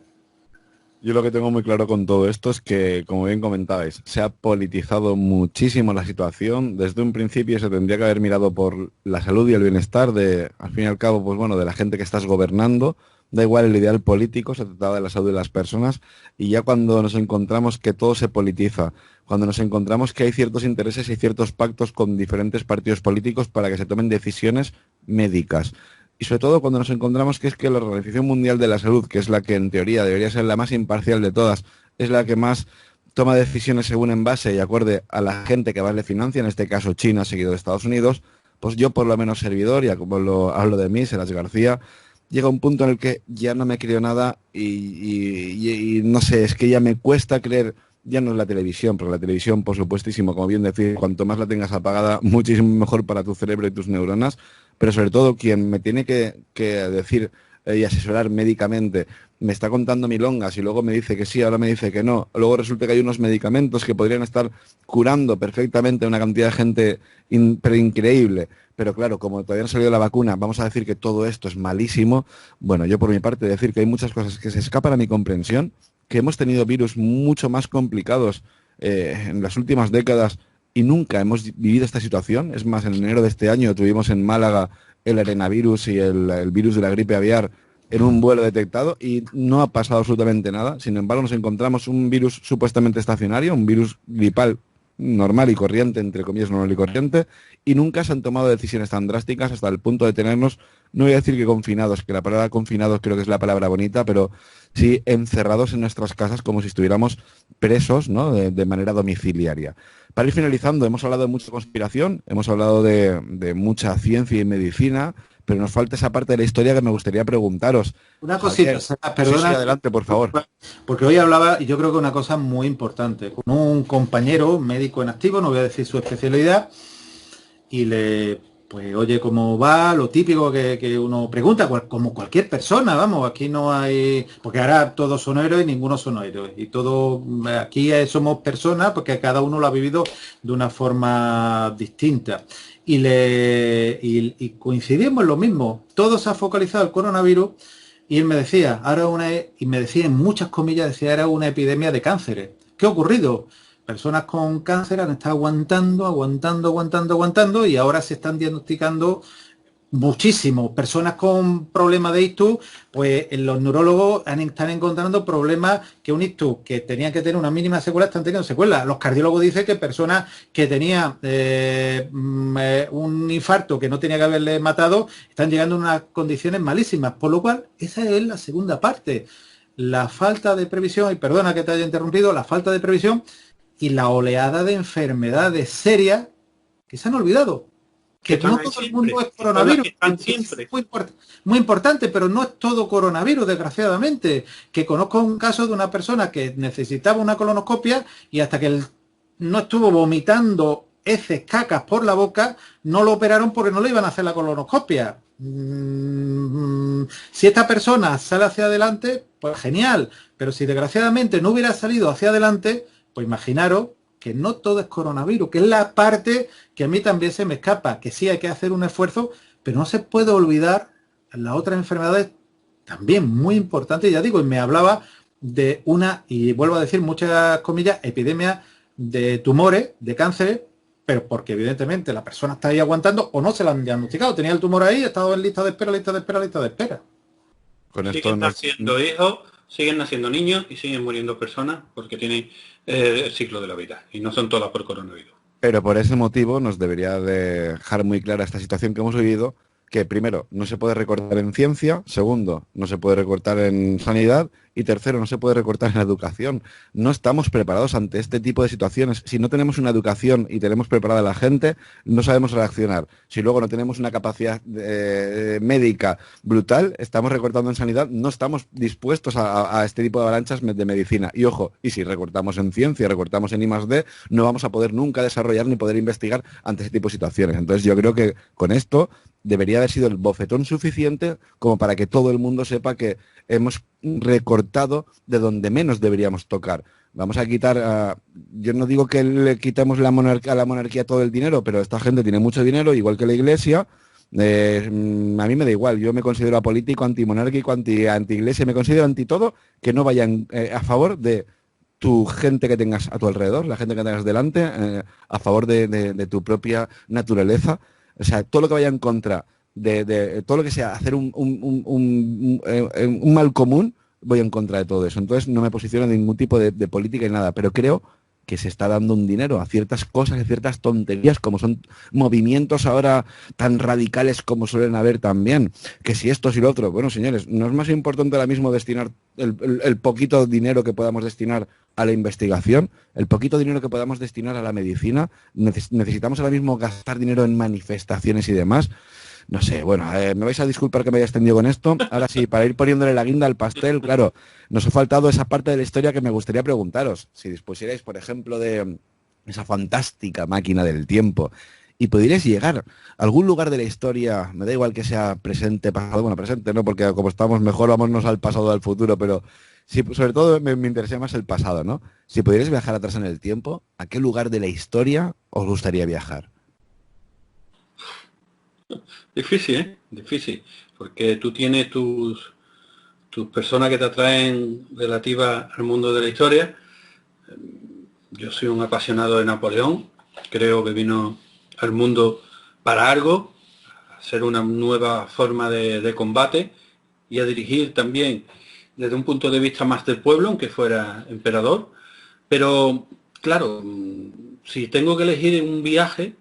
Yo lo que tengo muy claro con todo esto es que, como bien comentabais, se ha politizado muchísimo la situación. Desde un principio se tendría que haber mirado por la salud y el bienestar de, al fin y al cabo, pues bueno, de la gente que estás gobernando. Da igual el ideal político, se trataba de la salud de las personas. Y ya cuando nos encontramos que todo se politiza, cuando nos encontramos que hay ciertos intereses y ciertos pactos con diferentes partidos políticos para que se tomen decisiones médicas. Y sobre todo cuando nos encontramos que es que la Organización Mundial de la Salud, que es la que en teoría debería ser la más imparcial de todas, es la que más toma decisiones según en base y acorde a la gente que más le financia, en este caso China, seguido de Estados Unidos, pues yo por lo menos servidor, ya como lo hablo de mí, Serás García, llega un punto en el que ya no me creo nada y no sé, es que ya me cuesta creer. Ya no es la televisión, porque la televisión, por supuestísimo, como bien decir, cuanto más la tengas apagada, muchísimo mejor para tu cerebro y tus neuronas, pero sobre todo quien me tiene que decir y asesorar médicamente, me está contando milongas y luego me dice que sí, ahora me dice que no, luego resulta que hay unos medicamentos que podrían estar curando perfectamente a una cantidad de gente pero increíble, pero claro, como todavía no ha salido la vacuna, vamos a decir que todo esto es malísimo. Bueno, yo por mi parte decir que hay muchas cosas que se escapan a mi comprensión, que hemos tenido virus mucho más complicados en las últimas décadas y nunca hemos vivido esta situación. Es más, en enero de este año tuvimos en Málaga el arenavirus y el virus de la gripe aviar en un vuelo detectado y no ha pasado absolutamente nada. Sin embargo, nos encontramos un virus supuestamente estacionario, un virus gripal normal y corriente, entre comillas normal y corriente, y nunca se han tomado decisiones tan drásticas hasta el punto de tenernos, no voy a decir que confinados, que la palabra confinados creo que es la palabra bonita, pero sí encerrados en nuestras casas como si estuviéramos presos, ¿no? de manera domiciliaria. Para ir finalizando, hemos hablado de mucha conspiración, hemos hablado de mucha ciencia y medicina, pero nos falta esa parte de la historia que me gustaría preguntaros. Una cosita, perdona. Sí, adelante, por favor. Porque hoy hablaba, y yo creo que una cosa muy importante, con un compañero médico en activo, no voy a decir su especialidad, y pues oye, ¿cómo va? Lo típico que uno pregunta, como cualquier persona, vamos, aquí no hay, porque ahora todos son héroes y ninguno son héroes, y todos, aquí somos personas, porque cada uno lo ha vivido de una forma distinta. Y coincidimos en lo mismo, todo se ha focalizado el coronavirus, y él me decía, y me decía en muchas comillas, decía, era una epidemia de cánceres. ¿Qué ha ocurrido? Personas con cáncer han estado aguantando, y ahora se están diagnosticando muchísimo. Personas con problemas de ictus, pues los neurólogos están encontrando problemas que un ictus que tenían que tener una mínima secuela están teniendo secuelas. Los cardiólogos dicen que personas que tenían un infarto que no tenía que haberle matado están llegando a unas condiciones malísimas. Por lo cual, esa es la segunda parte. La falta de previsión, y perdona que te haya interrumpido, la falta de previsión y la oleada de enfermedades serias que se han olvidado. Que no todo el mundo es coronavirus. Es muy importante, pero no es todo coronavirus, desgraciadamente. Que conozco un caso de una persona que necesitaba una colonoscopia y hasta que no estuvo vomitando heces, cacas por la boca, no lo operaron porque no le iban a hacer la colonoscopia. Si esta persona sale hacia adelante, pues genial. Pero si desgraciadamente no hubiera salido hacia adelante, pues imaginaros que no todo es coronavirus, que es la parte que a mí también se me escapa, que sí hay que hacer un esfuerzo, pero no se puede olvidar las otras enfermedades también muy importantes. Ya digo, y me hablaba de una, y vuelvo a decir muchas comillas, epidemia de tumores, de cánceres, pero porque evidentemente la persona está ahí aguantando o no se la han diagnosticado. Tenía el tumor ahí, estaba en lista de espera. Con esto siguen naciendo hijos, siguen naciendo niños y siguen muriendo personas porque tienen el ciclo de la vida y no son todas por coronavirus. Pero por ese motivo nos debería dejar muy clara esta situación que hemos vivido, que primero, no se puede recortar en ciencia, segundo, no se puede recortar en sanidad y tercero, no se puede recortar en la educación. No estamos preparados ante este tipo de situaciones. Si no tenemos una educación y tenemos preparada a la gente, no sabemos reaccionar. Si luego no tenemos una capacidad médica brutal, estamos recortando en sanidad, no estamos dispuestos a este tipo de avalanchas de medicina. Y ojo, y si recortamos en ciencia, recortamos en I+D, no vamos a poder nunca desarrollar ni poder investigar ante ese tipo de situaciones. Entonces yo creo que con esto debería haber sido el bofetón suficiente como para que todo el mundo sepa que hemos recortado de donde menos deberíamos tocar. Vamos a quitar, yo no digo que le quitemos a la monarquía todo el dinero, pero esta gente tiene mucho dinero, igual que la Iglesia. A mí me da igual, yo me considero apolítico, antimonárquico, anti-iglesia, me considero anti todo, que no vayan a favor de tu gente que tengas a tu alrededor, la gente que tengas delante, a favor de tu propia naturaleza. O sea, todo lo que vaya en contra de todo lo que sea hacer un mal común, voy en contra de todo eso. Entonces no me posiciono en ningún tipo de política y nada, pero creo que se está dando un dinero a ciertas cosas y ciertas tonterías, como son movimientos ahora tan radicales como suelen haber también, que si esto, si lo otro. Bueno, señores, ¿no es más importante ahora mismo destinar el poquito dinero que podamos destinar a la investigación, el poquito dinero que podamos destinar a la medicina? Necesitamos ahora mismo gastar dinero en manifestaciones y demás. No sé, bueno, me vais a disculpar que me haya extendido con esto. Ahora sí, para ir poniéndole la guinda al pastel, claro, nos ha faltado esa parte de la historia que me gustaría preguntaros. Si dispusierais, por ejemplo, de esa fantástica máquina del tiempo y pudierais llegar a algún lugar de la historia, me da igual que sea presente, pasado, bueno, presente, ¿no? Porque como estamos mejor, vámonos al pasado o al futuro, pero sí, sobre todo me interesa más el pasado, ¿no? Si pudierais viajar atrás en el tiempo, ¿a qué lugar de la historia os gustaría viajar? Difícil, ¿eh? Difícil, porque tú tienes tus personas que te atraen relativas al mundo de la historia. Yo soy un apasionado de Napoleón, creo que vino al mundo para algo, a ser una nueva forma de combate y a dirigir también desde un punto de vista más del pueblo, aunque fuera emperador. Pero, claro, si tengo que elegir un viaje,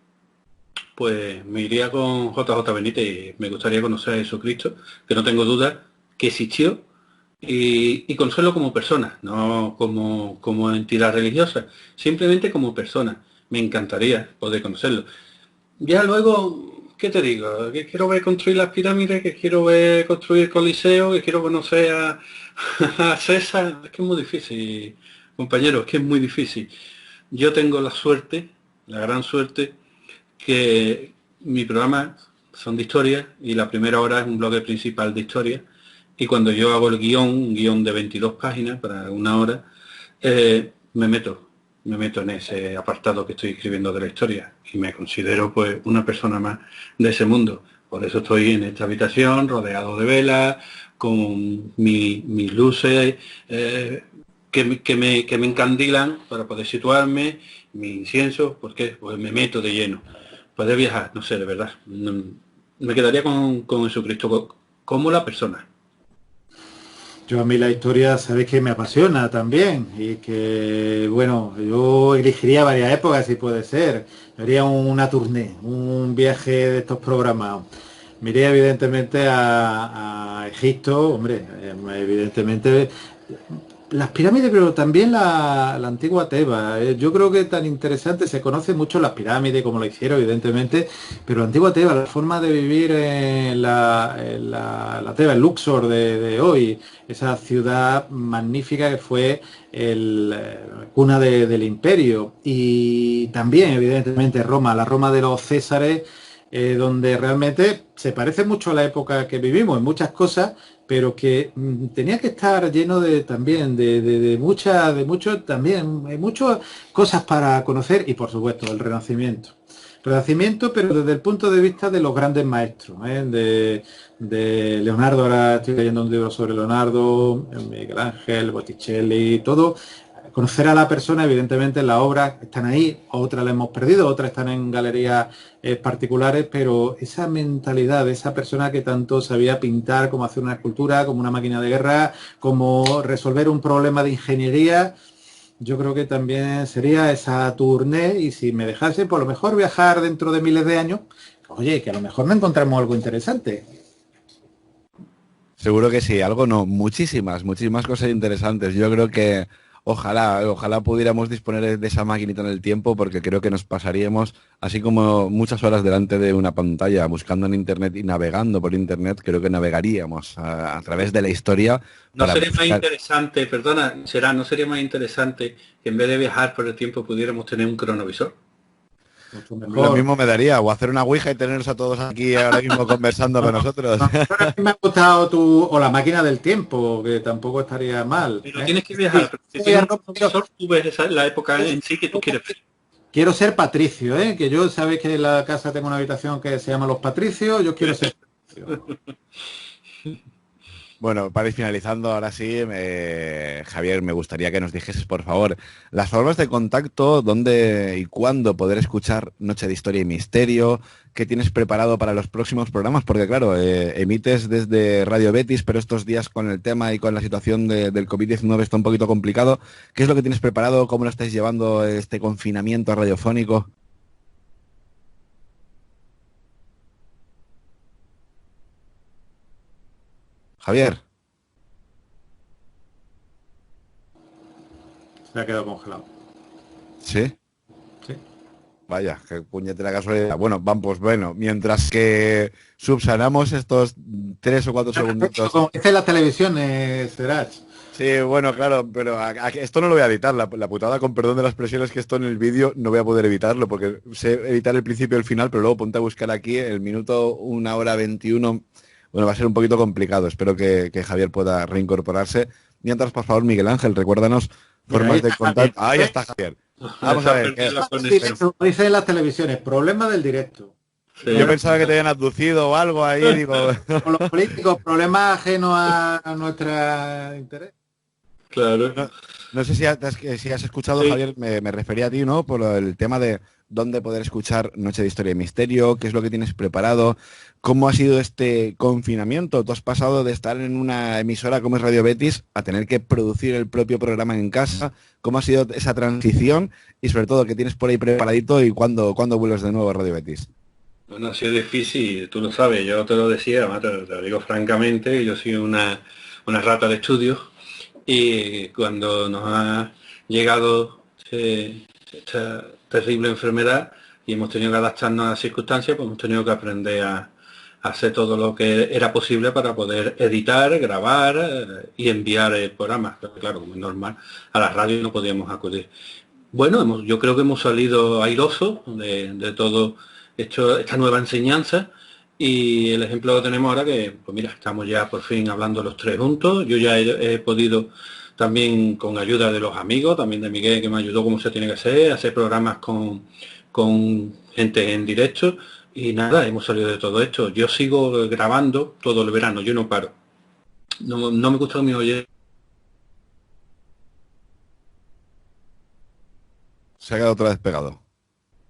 pues me iría con JJ Benítez y me gustaría conocer a Jesucristo, que no tengo duda que existió, y conocerlo como persona, no como entidad religiosa, simplemente como persona. Me encantaría poder conocerlo. Ya luego, ¿qué te digo? Que quiero ver construir las pirámides, que quiero ver construir el Coliseo, que quiero conocer a César. Es que es muy difícil, compañero, es que es muy difícil. Yo tengo la suerte, la gran suerte, que mi programa son de historia y la primera hora es un bloque principal de historia, y cuando yo hago el guión, un guión de 22 páginas para una hora, me meto en ese apartado que estoy escribiendo de la historia y me considero pues una persona más de ese mundo. Por eso estoy en esta habitación rodeado de velas, con mis luces que me encandilan para poder situarme, mi incienso, porque pues me meto de lleno. Poder viajar, no sé, de verdad. Me quedaría con Jesucristo como la persona. Yo a mí la historia, sabéis que me apasiona también y que, bueno, yo elegiría varias épocas si puede ser. Yo haría una tournée, un viaje de estos programados. Me iría evidentemente a Egipto, hombre, evidentemente las pirámides, pero también la antigua Tebas. Yo creo que tan interesante, se conoce mucho las pirámides, como lo hicieron, evidentemente, pero la antigua Tebas, la forma de vivir en la Tebas, el Luxor de hoy, esa ciudad magnífica que fue cuna del imperio. Y también, evidentemente, Roma, la Roma de los Césares, donde realmente se parece mucho a la época que vivimos en muchas cosas, pero que tenía que estar lleno también de muchas cosas para conocer, y por supuesto el Renacimiento. Renacimiento, pero desde el punto de vista de los grandes maestros, de Leonardo. Ahora estoy leyendo un libro sobre Leonardo, Miguel Ángel, Botticelli, todo. Conocer a la persona, evidentemente las obras están ahí, otras las hemos perdido, otras están en galerías particulares, pero esa mentalidad de esa persona que tanto sabía pintar, como hacer una escultura, como una máquina de guerra, como resolver un problema de ingeniería, yo creo que también sería esa tournée, y si me dejase, por lo mejor viajar dentro de miles de años, oye, que a lo mejor no encontramos algo interesante. Seguro que sí, algo no, muchísimas cosas interesantes. Yo creo que ojalá pudiéramos disponer de esa maquinita en el tiempo, porque creo que nos pasaríamos, así como muchas horas delante de una pantalla buscando en internet y navegando por internet, creo que navegaríamos a través de la historia ¿No para sería más buscar. interesante, perdona, ¿no sería más interesante que en vez de viajar por el tiempo pudiéramos tener un cronovisor? Mucho Lo mejor. mismo me daría, o hacer una ouija y tenernos a todos aquí ahora mismo conversando con nosotros. A mí me ha gustado o la máquina del tiempo, que tampoco estaría mal. Pero tienes que viajar, Sí, pero si tienes un quiero, cronovisor, tú ves la época en sí que tú quieres ver. quiero ser Patricio, ¿eh? Que yo, sabes que en la casa tengo una habitación que se llama Los Patricios, yo quiero ser Patricio. Bueno, para ir finalizando, ahora sí, Javier, me gustaría que nos dijeses, por favor, las formas de contacto, dónde y cuándo poder escuchar Noche de Historia y Misterio, qué tienes preparado para los próximos programas, porque claro, emites desde Radio Betis, pero estos días con el tema y con la situación del COVID-19 está un poquito complicado. ¿Qué es lo que tienes preparado? ¿Cómo lo estáis llevando este confinamiento radiofónico? Javier, Se ha quedado congelado. ¿sí? Sí. Vaya, qué puñetera casualidad. Bueno, vamos, pues bueno, mientras que subsanamos estos 3 o 4 segunditos. Como dice la televisión, Serach. Sí, bueno, claro, pero esto no lo voy a editar. La putada, con perdón de las expresiones, que esto en el vídeo no voy a poder evitarlo, porque sé editar el principio y el final, pero luego ponte a buscar aquí el minuto 1 hora 21. Bueno, va a ser un poquito complicado. Espero que Javier pueda reincorporarse. Mientras, por favor, Miguel Ángel, recuérdanos Mira, formas de contacto. Ahí ¿eh? está Javier. Vamos a ver. La Sí, conexión. como dice en las televisiones, problema del directo. Sí. Yo pensaba que te habían abducido o algo ahí, digo. Con los políticos, problemas ajenos a nuestro interés. Claro. No, no sé si has escuchado, Sí. Javier, me refería a ti, ¿no? Por el tema de dónde poder escuchar Noche de Historia y Misterio, qué es lo que tienes preparado, cómo ha sido este confinamiento. Tú has pasado de estar en una emisora como es Radio Betis a tener que producir el propio programa en casa. ¿Cómo ha sido esa transición? Y sobre todo, ¿qué tienes por ahí preparadito y cuándo vuelves de nuevo a Radio Betis? Bueno, ha sido difícil, tú lo sabes, yo te lo decía, además te lo digo francamente, yo soy una rata de estudios y cuando nos ha llegado esta terrible enfermedad y hemos tenido que adaptarnos a las circunstancias, pues hemos tenido que aprender a hacer todo lo que era posible para poder editar, grabar y enviar el programa. Pero claro, como es normal, a la radio no podíamos acudir. Bueno, yo creo que hemos salido airosos de todo esta nueva enseñanza y el ejemplo que tenemos ahora que, pues mira, estamos ya por fin hablando los tres juntos. Yo ya he podido también, con ayuda de los amigos, también de Miguel, que me ayudó como se tiene que hacer programas con gente en directo y nada, hemos salido de todo esto. Yo sigo grabando todo el verano, yo no paro. No me gusta mi oye. Se ha quedado otra vez pegado.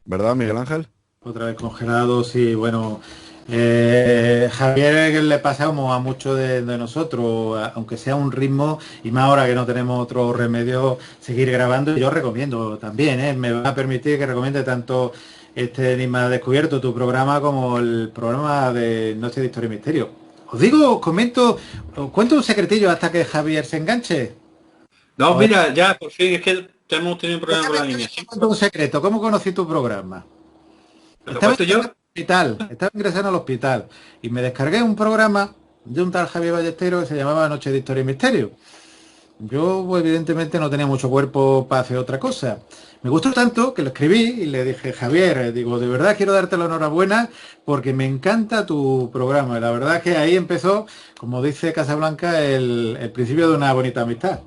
¿Verdad, Miguel Ángel? Otra vez congelado, sí, bueno. Javier, que le pasamos a muchos de nosotros, aunque sea un ritmo, y más ahora que no tenemos otro remedio, seguir grabando. Yo recomiendo también, me va a permitir que recomiende tanto este Enigma Descubierto, tu programa, como el programa de Noche de Historia y Misterio. Os cuento un secretillo hasta que Javier se enganche. No, A ver, mira, ya por fin es que hemos tenido un problema con la línea. te cuento un secreto. ¿Cómo conocí tu programa? ¿Te lo cuento yo? Estaba ingresando al hospital y me descargué un programa de un tal Javier Ballesteros que se llamaba Noche de Historia y Misterio. Yo, pues, evidentemente no tenía mucho cuerpo para hacer otra cosa. Me gustó tanto que lo escribí y le dije, Javier, digo, de verdad quiero darte la enhorabuena porque me encanta tu programa. Y la verdad es que ahí empezó, como dice Casablanca, el principio de una bonita amistad.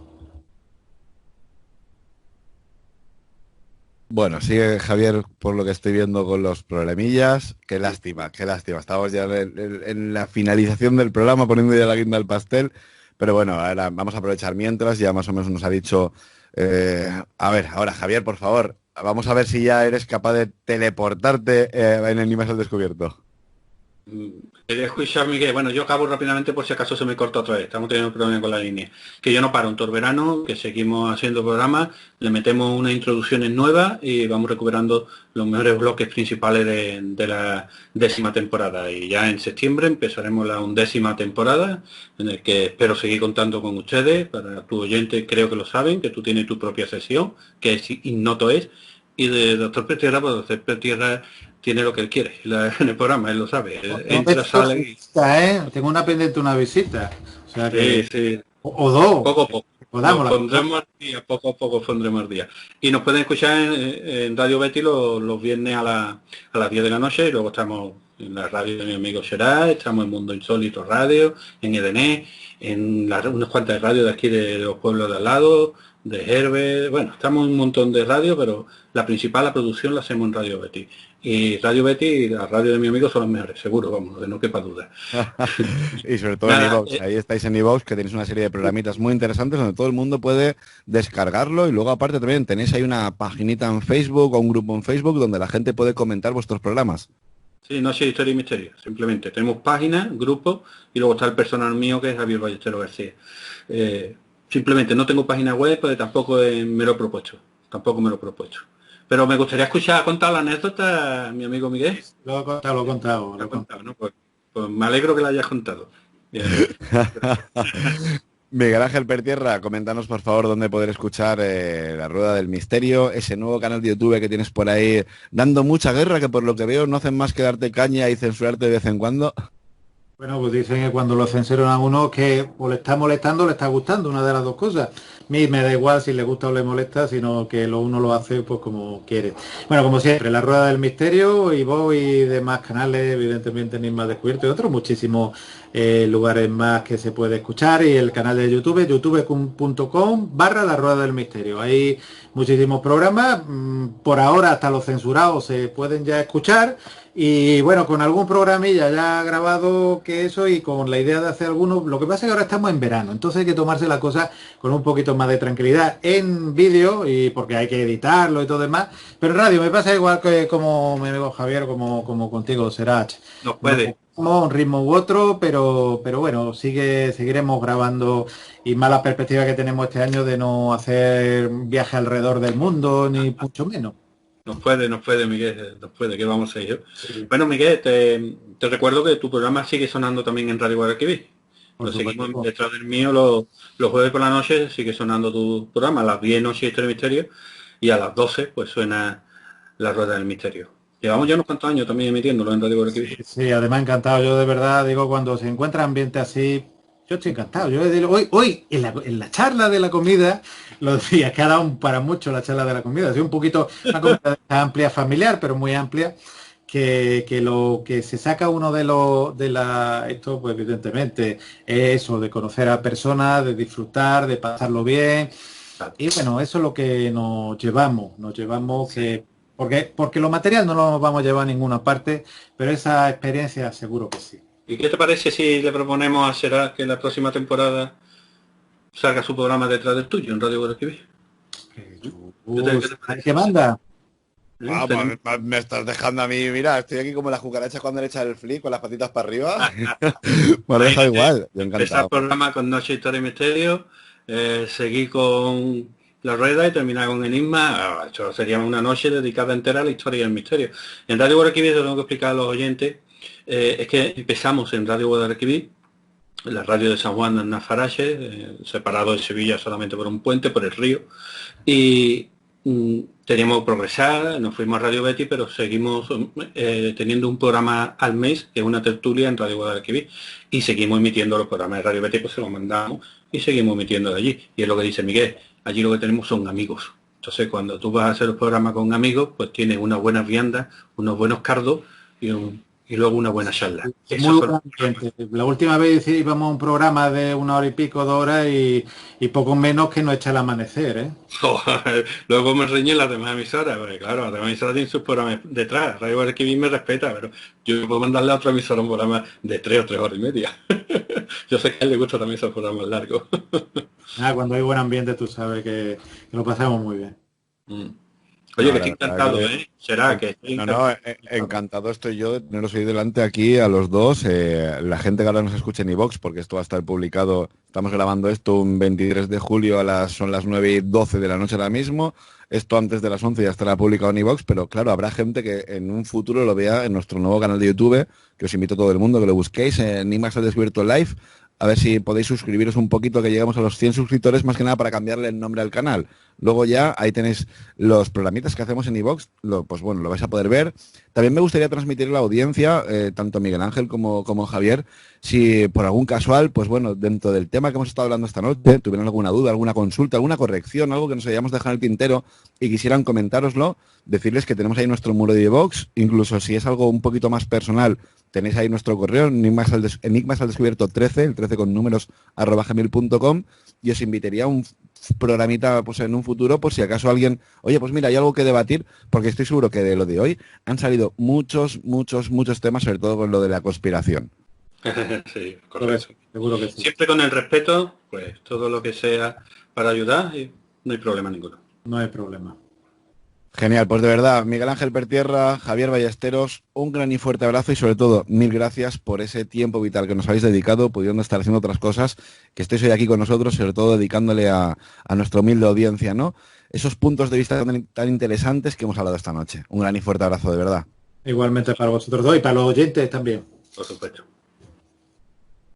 Bueno, sigue Javier, por lo que estoy viendo, con los problemillas. Qué lástima, qué lástima. Estamos ya en la finalización del programa, poniendo ya la guinda al pastel. Pero bueno, ahora vamos a aprovechar mientras, ya más o menos nos ha dicho... a ver, ahora Javier, por favor, vamos a ver si ya eres capaz de teleportarte en Enigmas al Descubierto. Quería escuchar, Miguel. Bueno, yo acabo rápidamente por si acaso se me corta otra vez. Estamos teniendo un problema con la línea. Que yo no paro un todo el verano, que seguimos haciendo programas, le metemos unas introducciones nuevas y vamos recuperando los mejores bloques principales de la 10ª temporada. Y ya en septiembre empezaremos la 11ª temporada, en el que espero seguir contando con ustedes. Para tu oyente creo que lo saben, que tú tienes tu propia sesión, que es Ignoto es. Y de Doctor Petierra, pues Doctor Petierra tiene lo que él quiere en el programa, él lo sabe. Entra, sale y... Tengo una pendiente, una visita. O sea que... Sí, sí. O dos. Poco a poco. Podamos, Nos pondremos al día, poco a poco pondremos al día. Y nos pueden escuchar en Radio Betty los viernes a las 10 de la noche y luego estamos en la radio de mi amigo Gerard, estamos en Mundo Insólito Radio, en EDN, en unas cuantas radios de aquí de los pueblos de al lado, de Herbe, bueno, estamos en un montón de radios, pero la principal, la producción la hacemos en Radio Betty. Y Radio Betty y la radio de mi amigo son las mejores, seguro, vamos, que no quepa duda. Y sobre todo en iVoox, ahí estáis en iVoox, que tenéis una serie de programitas muy interesantes donde todo el mundo puede descargarlo y luego aparte también tenéis ahí una paginita en Facebook o un grupo en Facebook donde la gente puede comentar vuestros programas. Sí, Noche de Historia y Misterio, simplemente. Tenemos páginas, grupos y luego está el personal mío que es Javier Ballesteros García. Simplemente no tengo página web, pues tampoco me lo he propuesto. Tampoco me lo he propuesto. Pero me gustaría contar la anécdota, mi amigo Miguel. Lo he contado. Lo he contado, ¿no? Pues me alegro que la hayas contado. Miguel Ángel Pertierra, coméntanos por favor dónde poder escuchar La Rueda del Misterio, ese nuevo canal de YouTube que tienes por ahí dando mucha guerra, que por lo que veo no hacen más que darte caña y censurarte de vez en cuando. Bueno, pues dicen que cuando lo censuran a uno que o le está molestando o le está gustando, una de las dos cosas. A mí me da igual si le gusta o le molesta, sino que uno lo hace pues como quiere. Bueno, como siempre, La Rueda del Misterio y vos y demás canales, evidentemente Enigmas Descubiertos y otros muchísimos lugares más que se puede escuchar, y el canal de YouTube, youtube.com/La Rueda del Misterio. Hay muchísimos programas, por ahora hasta los censurados se pueden ya escuchar. Y bueno, con algún programilla ya grabado que eso y con la idea de hacer algunos, lo que pasa es que ahora estamos en verano, entonces hay que tomarse la cosa con un poquito más de tranquilidad en vídeo y porque hay que editarlo y todo demás, pero en radio me pasa igual que como mi amigo Javier, como contigo, Serach. No puede. Un ritmo u otro, pero bueno, seguiremos grabando y más la perspectiva que tenemos este año de no hacer viaje alrededor del mundo, ni mucho menos. Nos puede, Miguel, nos puede, ¿qué vamos a hacer? Sí. Bueno, Miguel, te recuerdo que tu programa sigue sonando también en Radio Guadalquivir. Lo seguimos detrás del mío los jueves por la noche, sigue sonando tu programa, a las 10 Noche de Historia y Misterio, y a las 12 pues suena La Rueda del Misterio. Llevamos ya unos cuantos años también emitiéndolo en Radio Guadalquivir. Sí, además encantado, yo de verdad digo, cuando se encuentra ambiente así, yo estoy encantado. Yo hoy en la charla de la comida, lo decía, que ha dado para mucho la charla de la comida. Ha sido un poquito una comida amplia, familiar, pero muy amplia, que lo que se saca uno esto pues evidentemente es eso, de conocer a personas, de disfrutar, de pasarlo bien. Y bueno, eso es lo que nos llevamos que porque lo material no lo vamos a llevar a ninguna parte, pero esa experiencia seguro que sí. ¿Y qué te parece si le proponemos a Será que la próxima temporada salga su programa detrás del tuyo en Radio Guadalquivir? ¿Qué manda? Pues me estás dejando a mí, mira, estoy aquí como las cucarachas cuando le echan el flick con las patitas para arriba. Me lo deja igual, yo encantado. Empezar el programa con Noche, Historia y Misterio, seguir con La Rueda y terminar con Enigma. Esto sería una noche dedicada entera a la historia y al misterio. En Radio Guadalquivir, tengo que explicar a los oyentes, es que empezamos en Radio Guadalquivir, la radio de San Juan de Nafarache, separado de Sevilla solamente por un puente, por el río, y teníamos que progresar, nos fuimos a Radio Betty, pero seguimos teniendo un programa al mes, que es una tertulia en Radio Guadalquivir, y seguimos emitiendo los programas de Radio Betty, pues se los mandamos y seguimos emitiendo de allí. Y es lo que dice Miguel, allí lo que tenemos son amigos. Entonces cuando tú vas a hacer los programas con amigos, pues tienes unas buenas viandas, unos buenos cardos y luego una buena charla. La última vez íbamos a un programa de 1 hora y pico, 2 horas y poco menos que nos echa el amanecer, ¿eh? Luego me reñen las demás emisoras, porque claro, las demás emisoras tienen sus programas detrás. Radio Guadalquivir me respeta, pero yo puedo mandarle a otra emisora un programa de 3 o 3 horas y media. Yo sé que a él le gusta también esos programas largos. Cuando hay buen ambiente tú sabes que lo pasamos muy bien. Oye, No, que la estoy verdad encantado, que- ¿eh? Será que estoy encantado estoy yo de teneros ahí delante aquí a los dos. La gente que ahora nos escucha en iVoox, porque esto va a estar publicado, estamos grabando esto un 23 de julio, son las 9:12 de la noche ahora mismo. Esto antes de las 11 ya estará publicado en iVoox, pero claro, habrá gente que en un futuro lo vea en nuestro nuevo canal de YouTube, que os invito a todo el mundo que lo busquéis, Enigmas al Descubierto Live. A ver si podéis suscribiros un poquito, que llegamos a los 100 suscriptores, más que nada para cambiarle el nombre al canal. Luego ya ahí tenéis los programitas que hacemos en iVoox, pues bueno, lo vais a poder ver. También me gustaría transmitir a la audiencia, tanto Miguel Ángel como Javier, si por algún casual, pues bueno, dentro del tema que hemos estado hablando esta noche, tuvieran alguna duda, alguna consulta, alguna corrección, algo que nos hayamos dejado en el tintero y quisieran comentároslo, decirles que tenemos ahí nuestro muro de iVoox, incluso si es algo un poquito más personal, tenéis ahí nuestro correo, enigmasaldescubierto 13, el 13 con números, @gmail.com, y os invitaría a un programita pues en un futuro, por si acaso alguien, oye, pues mira, hay algo que debatir, porque estoy seguro que de lo de hoy han salido muchos temas, sobre todo con lo de la conspiración. Sí, correcto. Seguro que sí. Siempre con el respeto, pues todo lo que sea para ayudar, y no hay problema ninguno. No hay problema. Genial, pues de verdad, Miguel Ángel Pertierra, Javier Ballesteros, un gran y fuerte abrazo y sobre todo, mil gracias por ese tiempo vital que nos habéis dedicado, pudiendo estar haciendo otras cosas, que estéis hoy aquí con nosotros, sobre todo dedicándole a nuestra humilde audiencia, ¿no? Esos puntos de vista tan interesantes que hemos hablado esta noche. Un gran y fuerte abrazo, de verdad. Igualmente para vosotros dos y para los oyentes también. Por supuesto.